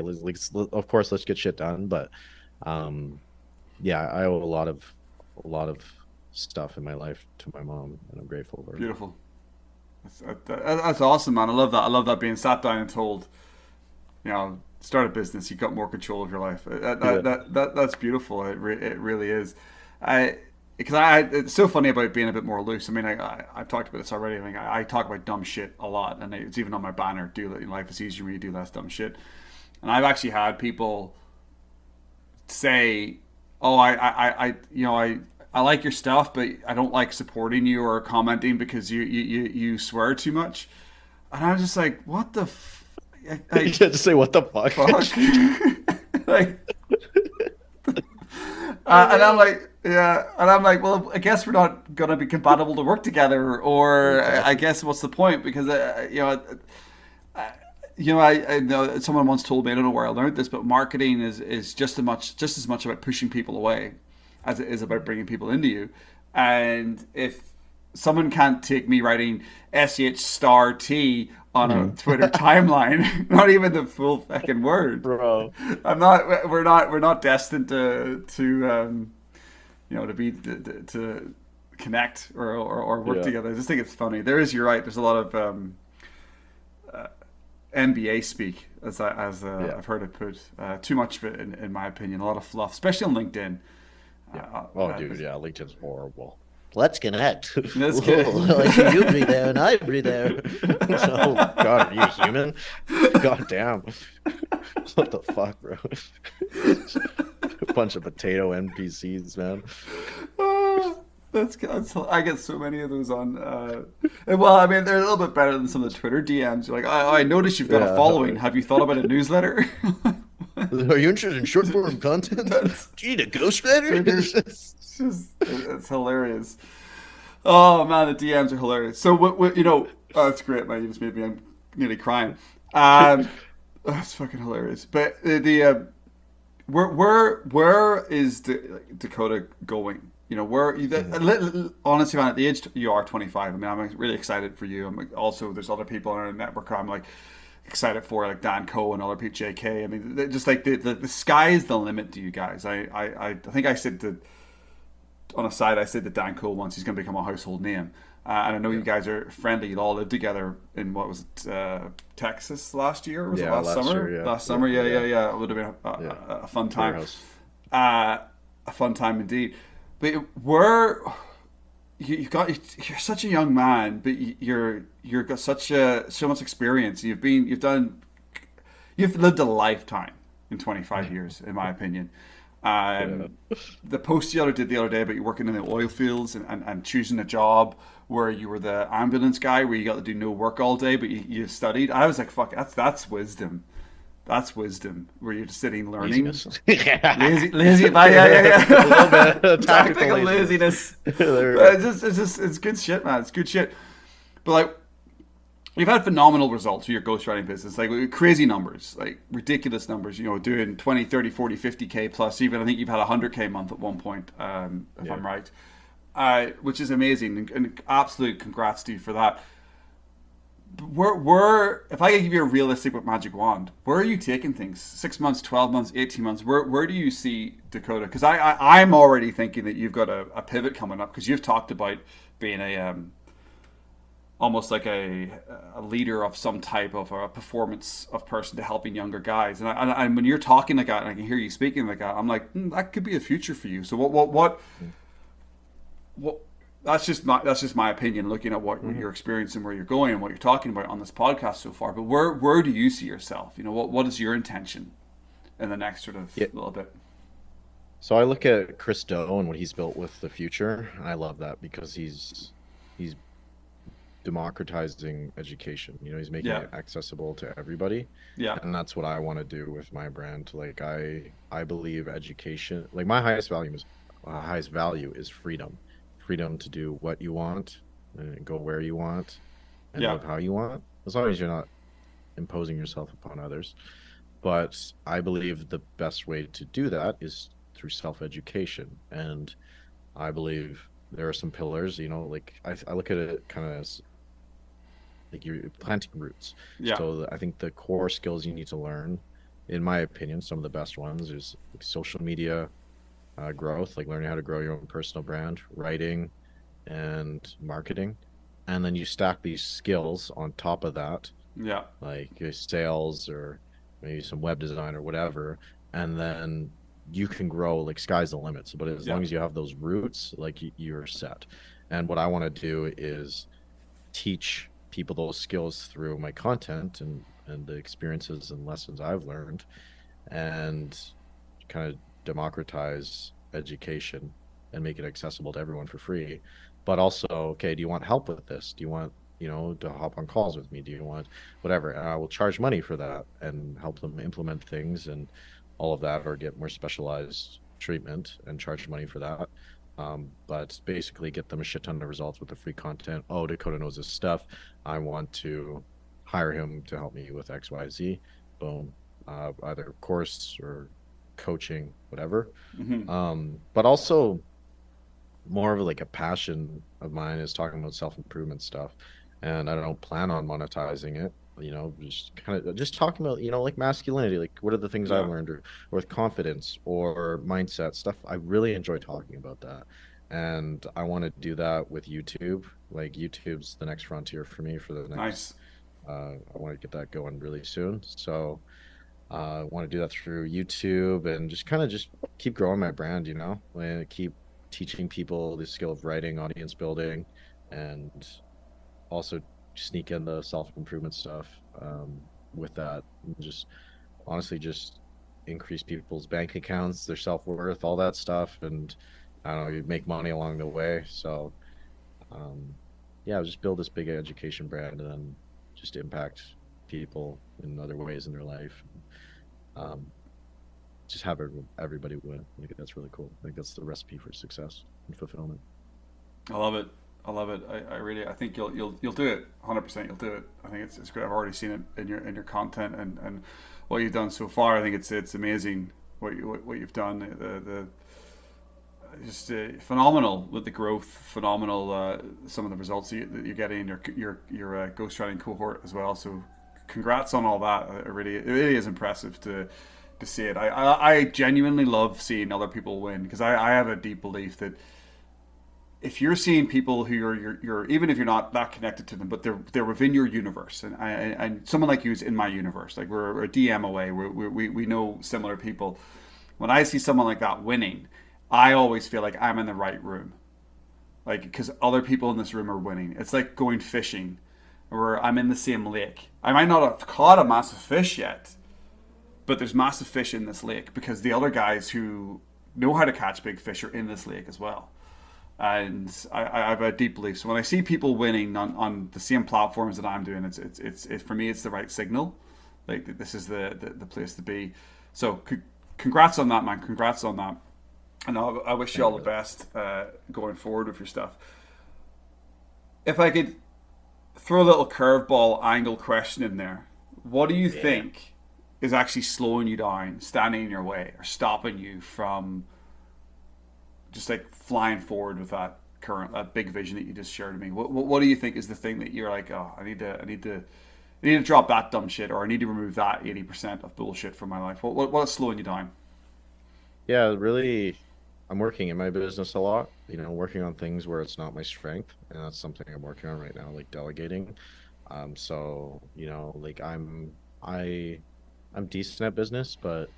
Of course, let's get shit done. But yeah, I owe a lot of stuff in my life to my mom, and I'm grateful for her. Beautiful. That's awesome, man. I love that. I love that, being sat down and told, start a business. You got more control of your life. That's beautiful. It really is. because it's so funny about being a bit more loose. I mean, I've talked about this already. I mean, I talk about dumb shit a lot, and it's even on my banner. Life is easier when you do less dumb shit. And I've actually had people say, "Oh, I like your stuff, but I don't like supporting you or commenting because you swear too much." And I was just like, "What the?" You just say, "What the fuck?" Like, and I'm like, yeah, and I'm like, well, I guess we're not gonna be compatible to work together, or Exactly. I guess what's the point? Because I know someone once told me, I don't know where I learned this, but marketing is just as much about pushing people away as it is about bringing people into you. And if someone can't take me writing sh*t on a Mhm. Twitter timeline, not even the full fucking word, Bro. I'm not. We're not destined to connect or work Yeah. together. I just think it's funny. You're right. There's a lot of NBA speak, Yeah. I've heard it put. Too much of it, in my opinion. A lot of fluff, especially on LinkedIn. Yeah. Oh, dude. Yeah. LinkedIn's horrible. Let's connect. That's good. Ooh, I see you breathe there and I breathe there. Oh God, are you human? God damn. What the fuck, bro? A bunch of potato NPCs, man. That's good. I get so many of those on. Well, I mean, they're a little bit better than some of the Twitter DMs. You're like, I noticed you've got a following. Yeah. Have you thought about a newsletter? Are you interested in short form content? That's Do you need a ghostwriter? it's hilarious. Oh man, the DMs are hilarious. So oh, that's great, man. You just made me. I'm nearly crying. That's fucking hilarious. But where is Dakota going? Honestly, man, at the age you are 25. I mean, I'm really excited for you. Also, there's other people in our network I'm like excited for, like Dan Coe and other people, JK. I mean, just like the sky is the limit to you guys. I think I said to on a side, I said that Dan Cole once he's going to become a household name. And I know you guys are friendly. You all lived together in what was it, Texas last year? Was it Yeah, last summer? year, yeah. Last summer, yeah. It would have been Yeah. a fun time. Warehouse. A fun time indeed. But where you're such a young man, but you've got so much experience. You've lived a lifetime in 25 years, in my opinion. Yeah. The post you did the other day about you working in the oil fields and choosing a job where you were the ambulance guy where you got to do no work all day but you studied. I was like, fuck, that's wisdom. That's wisdom where you're just sitting learning. Lazy, yeah. A little bit of Tactical laziness. There we But go. it's good shit, man. It's good shit. But like, you've had phenomenal results with your ghostwriting business, like crazy numbers, like ridiculous numbers, doing 20, 30, 40, 50K plus. Even I think you've had 100K month at one point, if Yeah. I'm right, which is amazing. And absolute congrats to you for that. If I could give you a realistic but magic wand, where are you taking things? 6 months, 12 months, 18 months? Where do you see Dakota? Because I'm already thinking that you've got a pivot coming up because you've talked about being almost like a leader of some type of a performance of person to helping younger guys. And when you're talking like that, and I can hear you speaking like that, I'm like, that could be a future for you. So what that's just my opinion, looking at what you're experiencing, where you're going, and what you're talking about on this podcast so far. But where do you see yourself? What is your intention in the next sort of Yeah. little bit? So I look at Chris Do and what he's built with the future. And I love that because he's democratizing education. He's making Yeah. it accessible to everybody. Yeah. And that's what I want to do with my brand. Like I believe education, like my highest value is freedom. Freedom to do what you want and go where you want and Yeah. live how you want, as long as you're not imposing yourself upon others. But I believe the best way to do that is through self-education. And I believe there are some pillars, like I look at it kind of as like you're planting roots. Yeah. So I think the core skills you need to learn, in my opinion, some of the best ones is like social media growth, like learning how to grow your own personal brand, writing, and marketing. And then you stack these skills on top of that, Yeah. like your sales or maybe some web design or whatever. And then you can grow, like sky's the limit. But as Yeah. long as you have those roots, like you're set. And what I want to do is teach people those skills through my content and the experiences and lessons I've learned, and kind of democratize education and make it accessible to everyone for free. But also, okay, do you want help with this? Do you want, to hop on calls with me? Do you want whatever? And I will charge money for that and help them implement things and all of that, or get more specialized treatment and charge money for that. But basically get them a shit ton of results with the free content. Oh, Dakota knows his stuff. I want to hire him to help me with XYZ. Boom. Either course or coaching, whatever. But also more of like a passion of mine is talking about self-improvement stuff. And I don't plan on monetizing it, just kind of just talking about, like masculinity, like what are the things I've learned, or with confidence or mindset stuff. I really enjoy talking about that. And I want to do that with YouTube. Like YouTube's the next frontier for me for the next, Nice. I want to get that going really soon. So I want to do that through YouTube and just kind of just keep growing my brand, and keep teaching people the skill of writing, audience building, and also sneak in the self-improvement stuff with that. And just honestly just increase people's bank accounts, their self-worth, all that stuff. And I don't know, you make money along the way. So yeah, just build this big education brand and then just impact people in other ways in their life. um, just have everybody win. I think that's really cool. I think that's the recipe for success and fulfillment. I love it. I love it. I really, I think you'll do it. 100%. You'll do it. I think it's great. I've already seen it in your content and what you've done so far. I think it's amazing what you've done. The just phenomenal with the growth. Phenomenal. Some of the results that you're getting in your ghostwriting cohort as well. So congrats on all that. It really is impressive to see it. I genuinely love seeing other people win, because I have a deep belief that if you're seeing people who you're even if you're not that connected to them, but they're within your universe, and someone like you is in my universe, like we're a DM away, we know similar people. When I see someone like that winning, I always feel like I'm in the right room, like because other people in this room are winning. It's like going fishing, where I'm in the same lake. I might not have caught a massive fish yet, but there's massive fish in this lake because the other guys who know how to catch big fish are in this lake as well. And I have a deep belief. So when I see people winning on the same platforms that I'm doing, it's for me, it's the right signal. Like this is the place to be. So congrats on that, man. Congrats on that. And I wish you all the best going forward with your stuff. If I could throw a little curveball angle question in there, what do you think is actually slowing you down, standing in your way, or stopping you from just like flying forward with that big vision that you just shared with me? What do you think is the thing that you're like, oh, I need to drop that dumb shit, or I need to remove that 80% of bullshit from my life? What's slowing you down? Yeah, really, I'm working in my business a lot, working on things where it's not my strength, and that's something I'm working on right now, like delegating. So, like I'm decent at business, but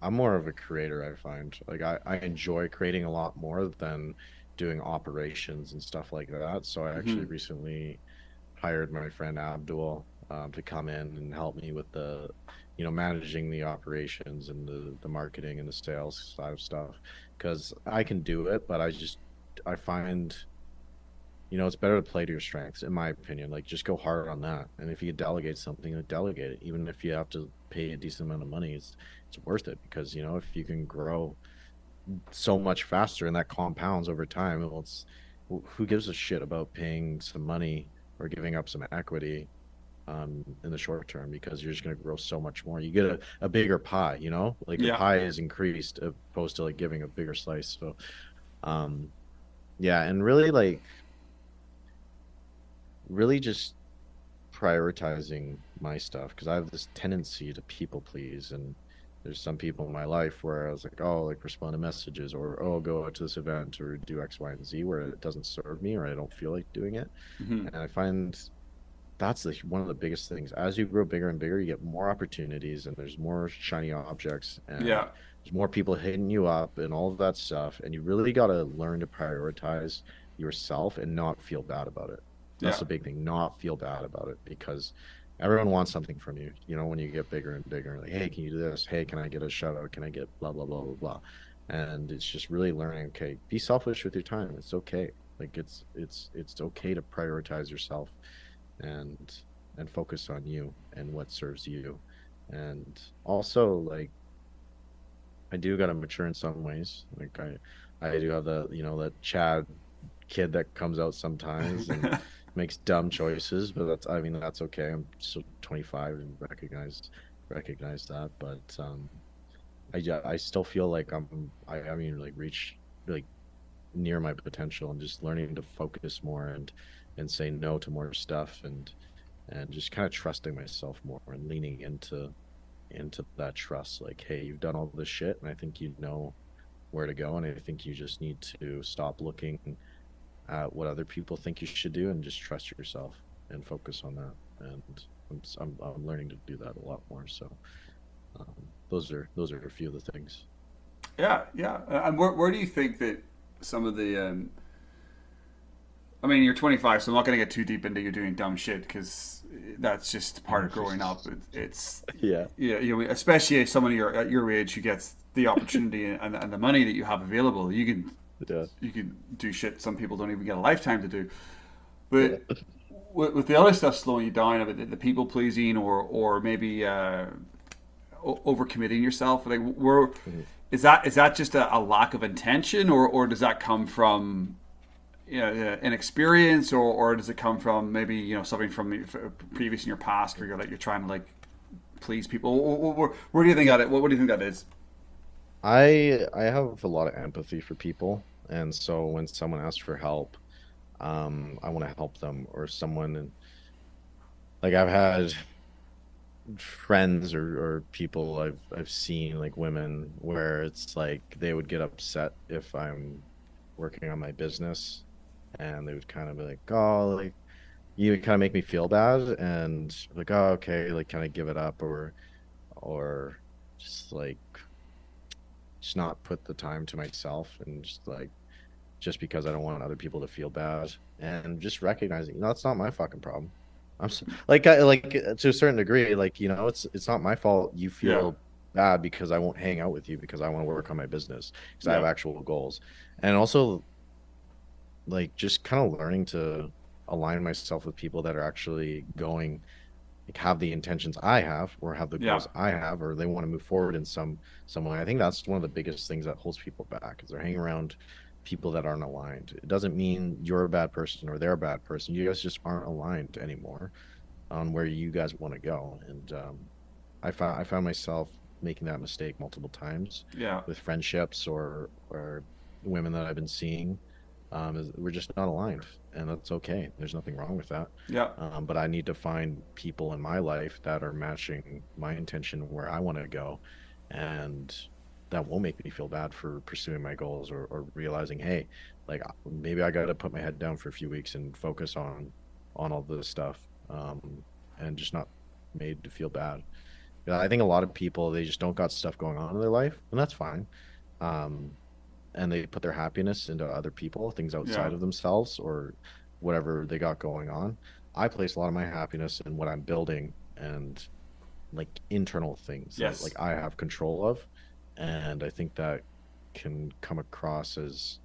I'm more of a creator, I find. Like I enjoy creating a lot more than doing operations and stuff like that. So I actually recently hired my friend Abdul to come in and help me with the, managing the operations and the marketing and the sales side of stuff. Because I can do it, but I find, it's better to play to your strengths, in my opinion. Like just go hard on that. And if you delegate something, like delegate it. Even if you have to pay a decent amount of money, it's worth it, because if you can grow so much faster and that compounds over time, well, who gives a shit about paying some money or giving up some equity in the short term, because you're just going to grow so much more. You get a bigger pie, like the pie is increased opposed to like giving a bigger slice. So yeah, and really just prioritizing my stuff, because I have this tendency to people please, and there's some people in my life where I was like, oh, like respond to messages, or oh, go out to this event or do X, Y, and Z, where it doesn't serve me or I don't feel like doing it. And I find that's one of the biggest things. As you grow bigger and bigger, you get more opportunities, and there's more shiny objects, and Yeah. there's more people hitting you up and all of that stuff. And you really got to learn to prioritize yourself and not feel bad about it. That's Yeah. the big thing, not feel bad about it, because everyone wants something from you. You know, when you get bigger and bigger, like, hey, can you do this? Hey, can I get a shout out? Can I get blah, blah, blah, blah, blah. And it's just really learning, okay, be selfish with your time. It's okay. Like it's okay to prioritize yourself and focus on you and what serves you. And also, like, I do gotta mature in some ways. Like I do have the, you know, that Chad kid that comes out sometimes and makes dumb choices, but that's, I mean, that's okay. I'm still 25 and recognize that. But I still feel like I mean, like, reach like near my potential, and just learning to focus more and say no to more stuff, and just kind of trusting myself more and leaning into that trust. Like, hey, you've done all this shit, and I think you know where to go, and I think you just need to stop looking at what other people think you should do and just trust yourself and focus on that. And I'm learning to do that a lot more. So those are a few of the things. Yeah, yeah. And where do you think that some of the I mean, you're 25, so I'm not going to get too deep into you doing dumb shit, because that's just part of growing up. It's Yeah. yeah, you know, especially as someone at your age who gets the opportunity and the money that you have available, Yeah. you can do shit some people don't even get a lifetime to do. But Yeah. with the other stuff slowing you down, the people pleasing, or maybe overcommitting yourself, like, Mhm. is that just a lack of intention, or does that come from, you know, inexperience, or does it come from maybe, you know, something from previous in your past, where you're trying to, like, please people? Where do you think that it? What do you think that is? I have a lot of empathy for people, and so when someone asks for help, I want to help them. Or someone, and like, I've had friends or people I've seen, like women, where it's like they would get upset if I'm working on my business, and they would kind of be like, oh, like, you kind of make me feel bad, and like, oh, okay, like, kind of give it up, or just like, just not put the time to myself, and just like, just because I don't want other people to feel bad, and just recognizing, you know, it's not my fucking problem. Like, to a certain degree, like, you know, it's not my fault you Yeah, feel bad because I won't hang out with you because I want to work on my business, because I have yeah, actual goals. And also, like, just kind of learning to align myself with people that are actually going, like, have the intentions I have, or have the yeah, goals I have, or they want to move forward in some way. I think that's one of the biggest things that holds people back, is they're hanging around people that aren't aligned. It doesn't mean you're a bad person or they're a bad person. You guys just aren't aligned anymore on where you guys want to go. And I found myself making that mistake multiple times yeah, with friendships, or women that I've been seeing. We're just not aligned, and that's okay. There's nothing wrong with that. yeah, But I need to find people in my life that are matching my intention, where I want to go, and that won't make me feel bad for pursuing my goals, or realizing, hey, like, maybe I got to put my head down for a few weeks and focus on all this stuff, and just not made to feel bad. Yeah, I think a lot of people, they just don't got stuff going on in their life, and that's fine. Um, and they put their happiness into other people, things yeah. outside of themselves, or whatever they got going on. I place a lot of my happiness in what I'm building, and like internal things that, Yes. like, I have control of. And I think that can come across as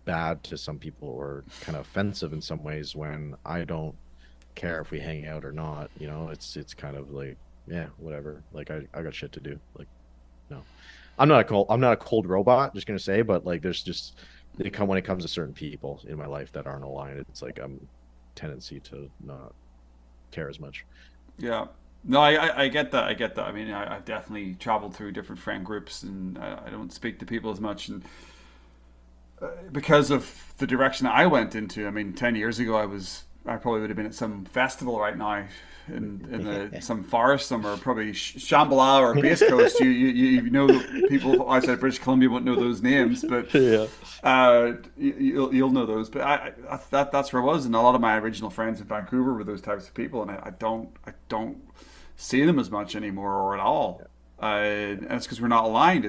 bad to some people, or kind of offensive in some ways, when I don't care if we hang out or not. You know, it's kind of like, yeah, whatever. Like, I got shit to do. Like, no. I'm not a cold robot, just gonna say, but like, there's just, they come, when it comes to certain people in my life that aren't aligned, it's like I'm tendency to not care as much. Yeah. No, I get that. I get that. I mean, I've definitely traveled through different friend groups, and I don't speak to people as much. And because of the direction that I went into, I mean, 10 years ago, I probably would have been at some festival right now some forest somewhere, probably Shambhala or Base Coast. You know, people outside British Columbia won't know those names, but Yeah. you'll know those. But that's where I was, and a lot of my original friends in Vancouver were those types of people, and I don't see them as much anymore or at all. And it's because we're not aligned.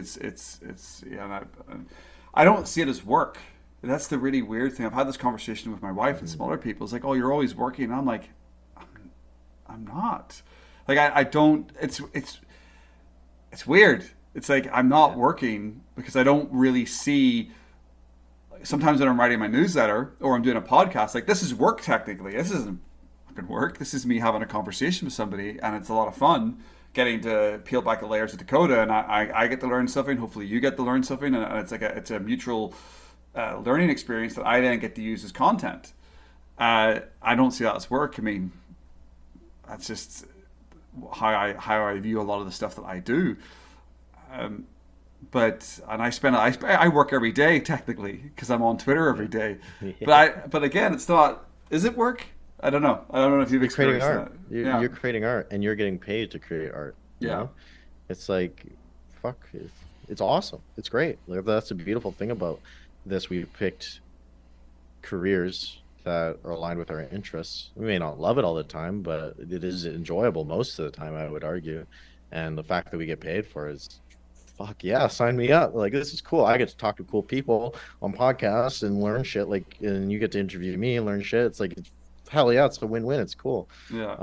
I don't see it as work. That's the really weird thing. I've had this conversation with my wife and some other people. It's like, oh, you're always working. And I'm like, I'm not. Like, I don't. It's weird. It's like I'm not working because I don't really see. Sometimes when I'm writing my newsletter or I'm doing a podcast, like, this is work technically. This isn't fucking work. This is me having a conversation with somebody, and it's a lot of fun getting to peel back the layers of Dakota, and I get to learn something. Hopefully, you get to learn something, and it's a mutual learning experience that I then get to use as content. I don't see that as work. I mean, that's just how I view a lot of the stuff that I do. But I work every day technically because I'm on Twitter every day. But again, it's not. Is it work? I don't know. I don't know if you've experienced art. that. You're creating art, and you're getting paid to create art. You know? It's like, fuck. It's awesome. It's great. Like, that's a beautiful thing about this. We've picked careers that are aligned with our interests. We may not love it all the time, but it is enjoyable most of the time, I would argue. And the fact that we get paid for it is, fuck yeah, sign me up. Like, this is cool. I get to talk to cool people on podcasts and learn shit. Like, and you get to interview me and learn shit. It's like, hell yeah, it's a win-win. It's cool. Yeah.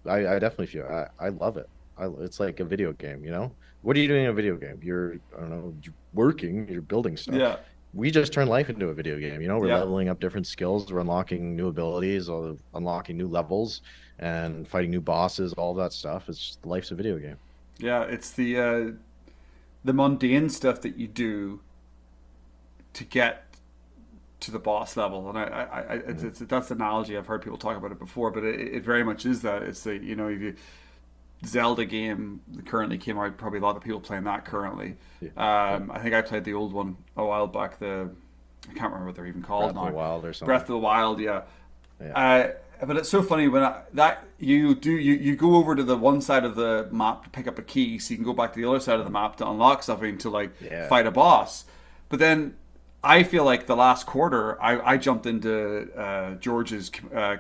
I definitely feel I love it. It's like a video game, you know? What are you doing in a video game? You're, I don't know, you're working, you're building stuff. Yeah. We just turn life into a video game, you know? We're leveling up different skills, we're unlocking new abilities, or unlocking new levels, and fighting new bosses, all that stuff. It's just, life's a video game. Yeah, it's the mundane stuff that you do to get to the boss level, and that's the analogy. I've heard people talk about it before, but it very much is that. It's the, you know, if you Zelda game that currently came out, probably a lot of people playing that currently. I think I played the old one a while back. I can't remember what they're even called now. Breath of the Wild or something. Breath of the Wild, yeah. But it's so funny when you go over to the one side of the map to pick up a key, so you can go back to the other side of the map to unlock something to fight a boss. But then I feel like the last quarter, I jumped into George's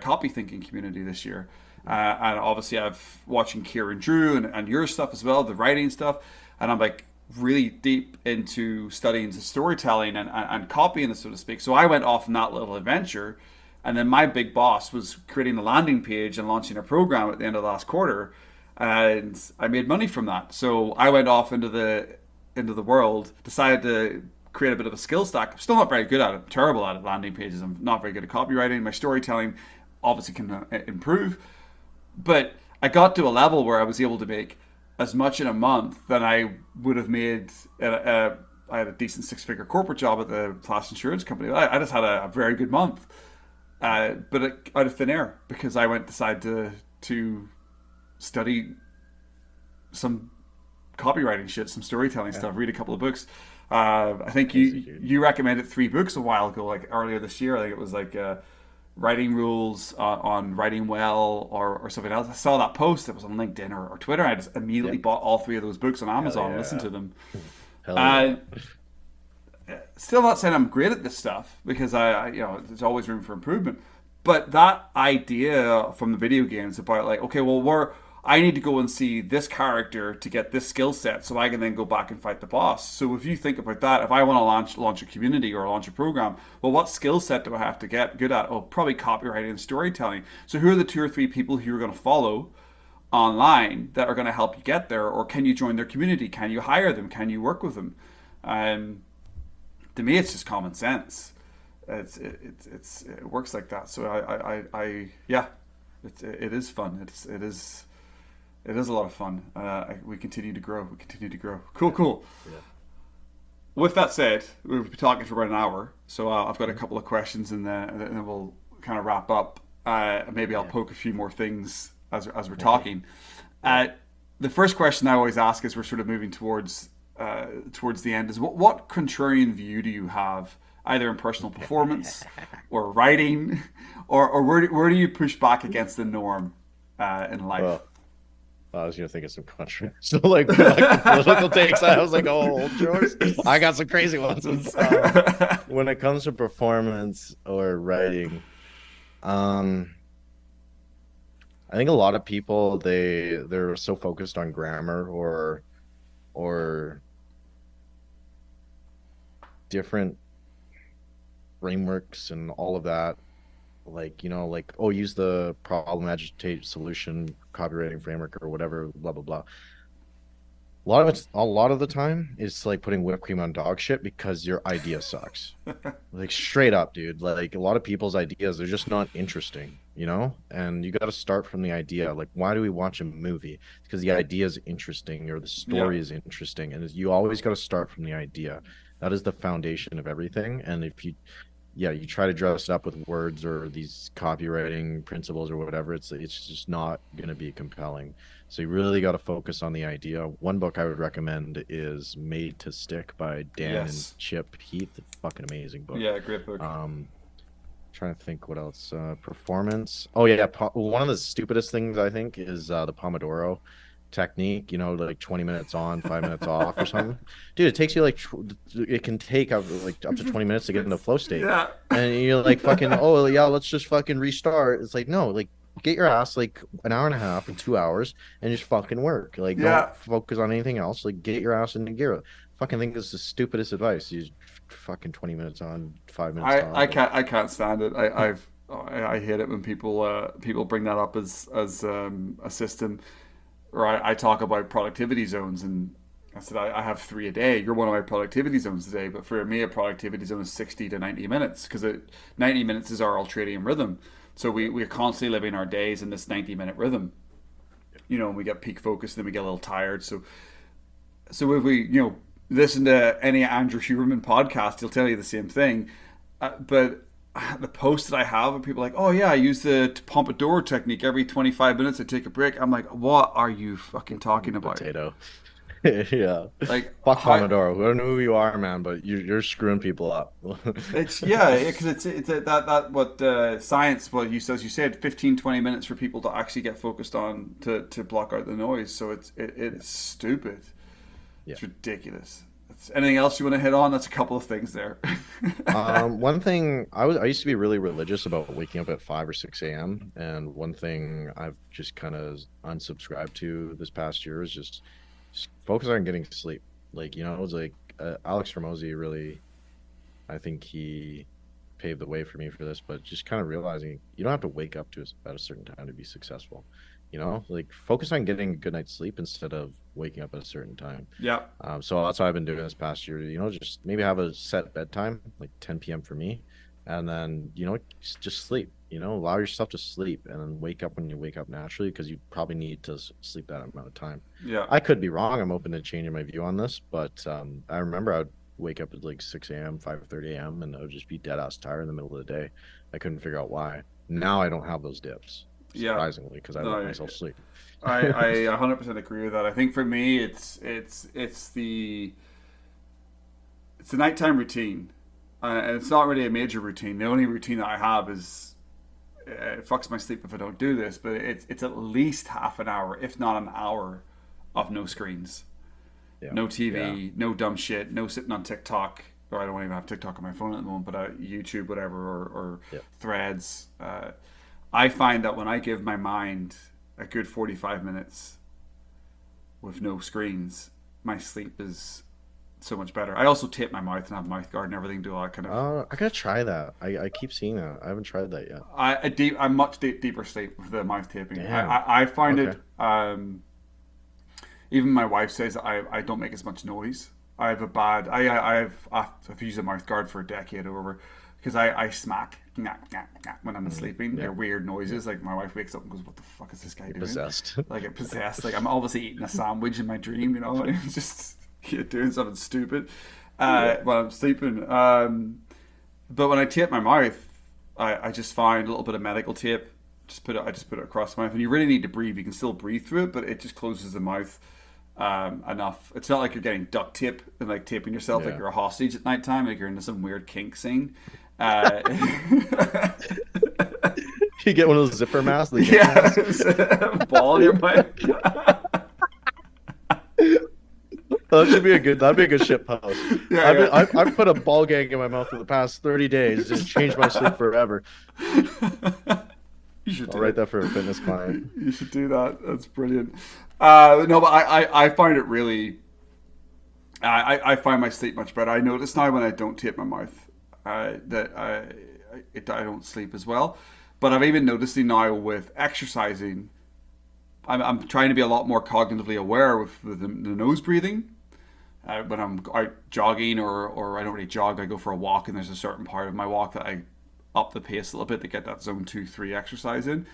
copy thinking community this year. And obviously I've watching Kieran Drew and your stuff as well, the writing stuff. And I'm like really deep into studying the storytelling and copying, so to speak. So I went off on that little adventure. And then my big boss was creating a landing page and launching a program at the end of the last quarter. And I made money from that. So I went off into the world, decided to create a bit of a skill stack. I'm still not very good at it. I'm terrible at it, landing pages. I'm not very good at copywriting. My storytelling obviously can improve. But I got to a level where I was able to make as much in a month than I would have made. I had a decent 6-figure corporate job at the Class Insurance Company. I just had a very good month. But out of thin air, because I decided to study some copywriting shit, some storytelling stuff, read a couple of books. I think you recommended 3 books a while ago, like earlier this year. I think it was like writing rules on writing well or something else. I saw that post. It was on LinkedIn or Twitter. I just immediately bought all 3 of those books on Amazon and listened to them. Still not saying I'm great at this stuff, because there's always room for improvement. But that idea from the video games about like, okay, well, I need to go and see this character to get this skill set so I can then go back and fight the boss. So if you think about that, if I want to launch a community or launch a program, well, what skill set do I have to get good at? Oh, probably copywriting and storytelling. So who are the 2 or 3 people who you're going to follow online that are going to help you get there? Or can you join their community? Can you hire them? Can you work with them? To me, it's just common sense. It works like that. So it is fun. It is a lot of fun. We continue to grow. Cool. Yeah. With that said, we've been talking for about an hour, so I've got a couple of questions, and then we'll kind of wrap up. Maybe I'll poke a few more things as we're talking. The first question I always ask as we're sort of moving towards the end is, what contrarian view do you have either in personal performance or writing, or where do you push back against the norm in life? Well, I was gonna think of some controversial like political takes. I was like, oh, George, I got some crazy ones. When it comes to performance or writing, I think a lot of people they're so focused on grammar or different frameworks and all of that, like, you know, like, oh, use the problem agitate solution copywriting framework or whatever, blah blah blah. A lot of the time it's like putting whipped cream on dog shit because your idea sucks. Like, straight up, dude. Like, a lot of people's ideas, they're just not interesting, you know? And you got to start from the idea. Like, why do we watch a movie? Because the idea is interesting, or the story is interesting, and you always got to start from the idea. That is the foundation of everything. And if you try to dress it up with words or these copywriting principles or whatever, it's just not going to be compelling. So you really got to focus on the idea. One book I would recommend is Made to Stick by Dan and Chip Heath. Fucking amazing book. Yeah, great book. Trying to think what else. Performance. Oh yeah, one of the stupidest things I think is the Pomodoro technique, you know, like 20 minutes on, 5 minutes off or something. Dude, it takes you like it can take up to 20 minutes to get into flow state. Yeah. And you're like, fucking, oh yeah, let's just fucking restart. It's like, no, like, get your ass like an hour and a half or 2 hours and just fucking work. Like, don't focus on anything else. Like, get your ass into gear. Fucking think this is the stupidest advice. You fucking 20 minutes on, 5 minutes off. I can't stand it. I hate it when people bring that up as a system. Or I talk about productivity zones, and I said I have 3 a day. You're one of my productivity zones today, but for me, a productivity zone is 60 to 90 minutes, because 90 minutes is our ultradian rhythm. So we're constantly living our days in this 90-minute rhythm. You know, and we get peak focus, then we get a little tired. So if we, you know, listen to any Andrew Huberman podcast, he'll tell you the same thing. But the post that I have, and people are like, oh yeah, I use the Pomodoro technique. Every 25 minutes I take a break. I'm like, what are you fucking talking about? Potato. Yeah. Like, fuck Pomodoro. I don't know who you are, man, but you're screwing people up. It's because it's that what science, what you said 15-20 minutes for people to actually get focused on to block out the noise. So it's stupid. Yeah. It's ridiculous. Anything else you want to hit on? That's a couple of things there. One thing, I used to be really religious about waking up at 5 or 6 a.m. And one thing I've just kind of unsubscribed to this past year is just focus on getting sleep. Like, you know, it was like Alex Ramosi really, I think he paved the way for me for this, but just kind of realizing you don't have to wake up to at a certain time to be successful. You know, like, focus on getting a good night's sleep instead of waking up at a certain time. Yeah. So that's what I've been doing this past year. You know, just maybe have a set bedtime, like 10 p.m. for me, and then, you know, just sleep. You know, allow yourself to sleep, and then wake up when you wake up naturally, because you probably need to sleep that amount of time. Yeah. I could be wrong. I'm open to changing my view on this, but I remember I would wake up at like 6 a.m., 5:30 a.m., and I would just be dead ass tired in the middle of the day. I couldn't figure out why. Now I don't have those dips. Surprisingly, because I let myself sleep. I 100% agree with that. I think for me, it's the nighttime routine, and it's not really a major routine. The only routine that I have is it fucks my sleep if I don't do this, but it's at least half an hour, if not an hour, of no screens, no TV, no dumb shit, no sitting on TikTok. Or I don't even have TikTok on my phone at the moment, but YouTube, whatever, or Threads. I find that when I give my mind a good 45 minutes with no screens, my sleep is so much better. I also tape my mouth and have mouth guard and everything, do all that kind of... I gotta try that. I keep seeing that. I haven't tried that yet. I'm much deeper sleep with the mouth taping. Damn. I find it... even my wife says I don't make as much noise. I have a bad... I've used a mouth guard for a decade or whatever, because I smack when I'm sleeping. They're weird noises. Like, my wife wakes up and goes, what the fuck is this guy doing? Possessed. Like, I'm possessed. Like, I'm obviously eating a sandwich in my dream, you know? It's just doing something stupid while I'm sleeping. But when I tape my mouth, I just find a little bit of medical tape. I just put it across the mouth. And you really need to breathe. You can still breathe through it, but it just closes the mouth. enough. It's not like you're getting duct tape and like taping yourself like you're a hostage at nighttime, like you're into some weird kink scene. You get one of those zipper masks. Ball in your mouth. That'd be a good shit post. I've put a ball gag in my mouth for the past 30 days. It's changed my sleep forever. You should I'll write that for a fitness client. You should do that. That's brilliant. No, but I find it really. I find my sleep much better. I notice now when I don't tape my mouth that I don't sleep as well. But I've even noticed now with exercising, I'm trying to be a lot more cognitively aware with the nose breathing. When I'm out jogging or I don't really jog, I go for a walk, and there's a certain part of my walk that I up the pace a little bit to get that zone 2-3 exercise in.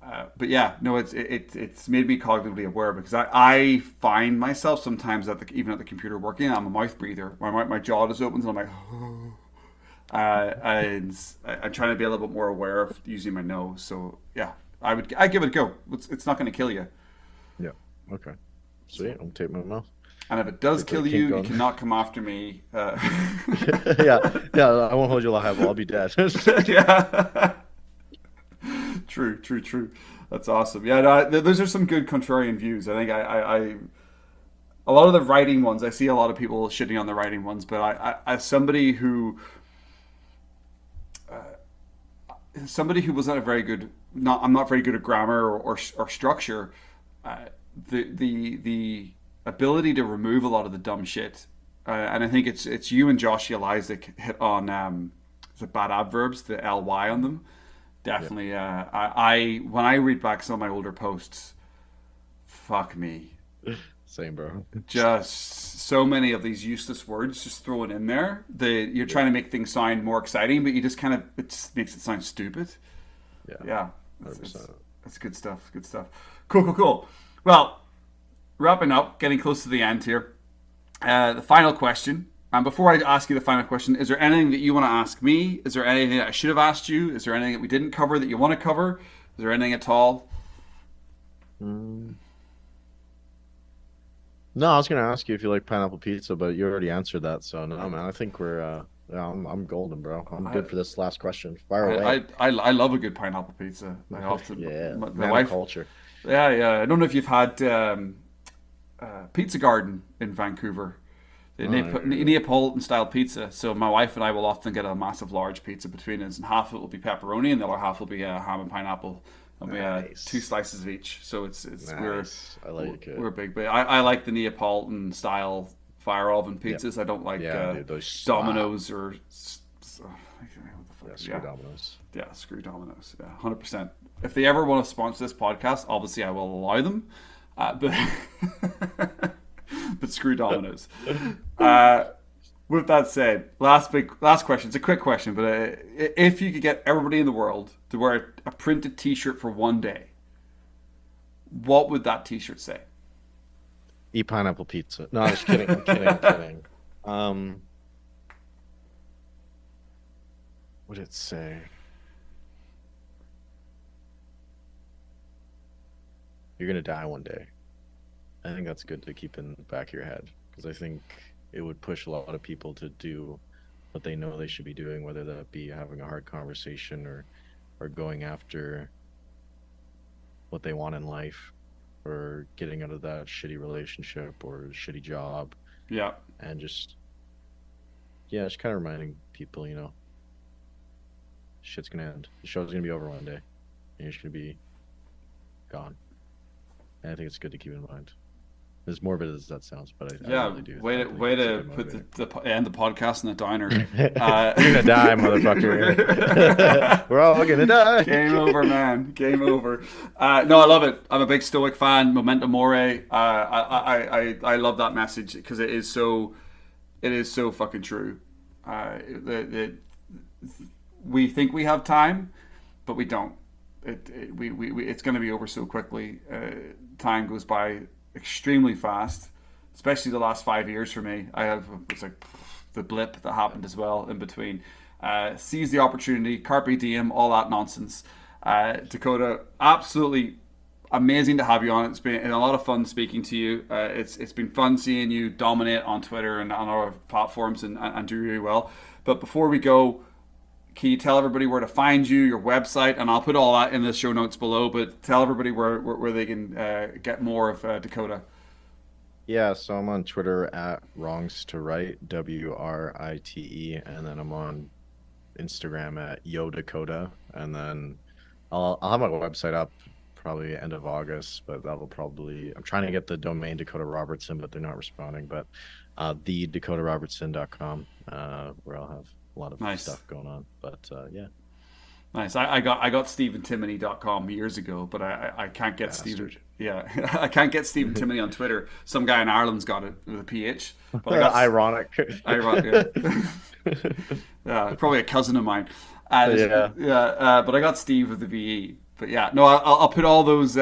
But yeah, no, it's made me cognitively aware, because I find myself sometimes even at the computer working, I'm a mouth breather. My jaw just opens and I'm like, and I'm trying to be a little bit more aware of using my nose. So yeah, I give it a go. It's not going to kill you. Yeah. Okay. Sweet. I'll tape my mouth. And if it does kill you, you cannot come after me. Yeah. I won't hold you liable. I'll be dead. Yeah. True. That's awesome. Yeah, no, those are some good contrarian views. I think I a lot of the writing ones, I see a lot of people shitting on the writing ones, but I as somebody who wasn't I'm not very good at grammar or structure. The ability to remove a lot of the dumb shit, and I think it's you and Joshua Isaac hit on the bad adverbs, the ly on them. Definitely. I when I read back some of my older posts, fuck me. Same, bro. Just so many of these useless words just thrown in there. You're trying to make things sound more exciting, but you just it just makes it sound stupid. Yeah. That's good stuff. Good stuff. Cool. Well, wrapping up, getting close to the end here. The final question. And before I ask you the final question, is there anything that you want to ask me? Is there anything that I should have asked you? Is there anything that we didn't cover that you want to cover? Is there anything at all? No, I was going to ask you if you like pineapple pizza, but you already answered that. So no, man, I think I'm golden, bro. I'm good for this last question. Fire away. I love a good pineapple pizza. I often, my wife culture. Yeah. I don't know if you've had Pizza Garden in Vancouver. Neapolitan style pizza. So my wife and I will often get a massive large pizza between us, and half of it will be pepperoni and the other half will be ham and pineapple, and we have 2 slices of each. So it's nice. we're big, but I like the Neapolitan style fire oven pizzas. I don't like Domino's or screw Domino's. Yeah, screw Domino's. Yeah, 100%. If they ever want to sponsor this podcast, obviously I will allow them, but. But screw Domino's. With that said, last question. It's a quick question, but if you could get everybody in the world to wear a printed T-shirt for one day, what would that T-shirt say? Eat pineapple pizza. No, I'm just kidding. I'm kidding. What did it say? You're gonna die one day. I think that's good to keep in the back of your head, because I think it would push a lot of people to do what they know they should be doing, whether that be having a hard conversation or going after what they want in life, or getting out of that shitty relationship or shitty job. Yeah. And just kind of reminding people, shit's gonna end. The show's gonna be over one day, and you're just gonna be gone. And I think it's good to keep in mind. As morbid as that sounds, but I really do. Way to put end the podcast in the diner. You're gonna die, motherfucker. We're all gonna die. Game over, man. Game over. No, I love it. I'm a big Stoic fan. Memento mori. I love that message, because it is so fucking true. We think we have time, but we don't. It's going to be over so quickly. Time goes by extremely fast, especially the last 5 years for me. It's like the blip that happened as well in between. Seize the opportunity, carpe diem, all that nonsense. Dakota, absolutely amazing to have you on. It's been a lot of fun speaking to you. It's been fun seeing you dominate on Twitter and on our platforms and do really well. But before we go, can you tell everybody where to find you, your website, and I'll put all that in the show notes below, but tell everybody where they can get more of Dakota. Yeah, so I'm on Twitter at WrongsToWrite, WRITE, and then I'm on Instagram at YoDakota, and then I'll have my website up probably end of August, but that'll probably, I'm trying to get the domain Dakota Robertson, but they're not responding, but thedakotarobertson.com, where I'll have a lot of stuff going on, but yeah. Nice. I got StephenTimoney.com years ago, but I can't get Stephen. Yeah, I can't get Stephen Timoney on Twitter. Some guy in Ireland's got it with a PH. But I got ironic. Ironic. Yeah, probably a cousin of mine. But I got Steve with the VE. But yeah, no, I'll put all those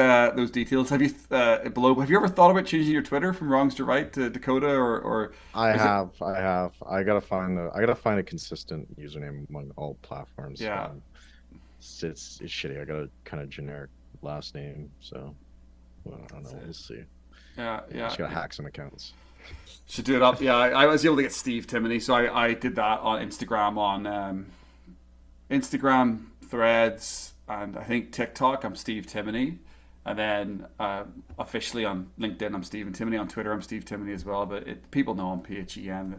details. Have you below? Have you ever thought about changing your Twitter from WrongsToWrite to Dakota or? I have. I gotta find a consistent username among all platforms. Yeah. It's shitty. I got a kind of generic last name, so well, I don't know. We'll see. Yeah. Just gotta hack some accounts. Should do it up. Yeah, I was able to get Steve Timoney, so I did that on Instagram, Instagram, Threads, and I think TikTok. I'm Steve Timoney, and then officially on LinkedIn, I'm Stephen Timoney. On Twitter, I'm Steve Timoney as well. But people know I'm PHEN.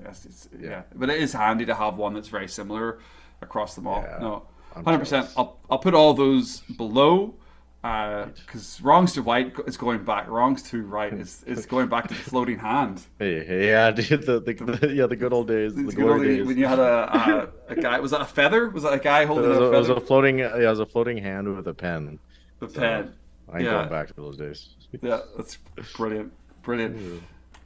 Yeah, but it is handy to have one that's very similar across them all. Yeah. No. 100%. I'll put all those below because WrongsToWrite is going back. WrongsToWrite is going back to the floating hand. Yeah, dude, the good old days. The glory days when you had a guy. Was that a feather? Was that a guy holding a feather? It was a floating. Yeah, it was a floating hand with a pen. The pen. I ain't going back to those days. Yeah, that's brilliant.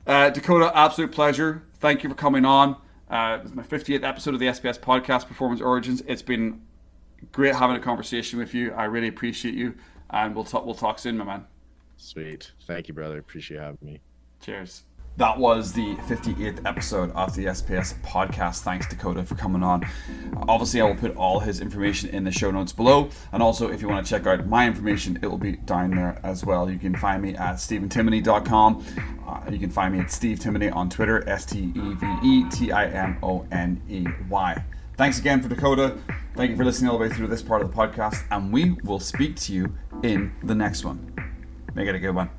Dakota, absolute pleasure. Thank you for coming on. This is my 58th episode of the SPS podcast, Performance Origins. It's been great having a conversation with you. I really appreciate you, and we'll talk soon, my man. Sweet. Thank you, brother. Appreciate having me. Cheers. That was the 58th episode of the SPS podcast. Thanks, Dakota, for coming on. Obviously, I will put all his information in the show notes below. And also, if you want to check out my information, it will be down there as well. You can find me at StephenTimoney.com. You can find me at Steve Timoney on Twitter, SteveTimoney. Thanks again for Dakota. Thank you for listening all the way through this part of the podcast. And we will speak to you in the next one. Make it a good one.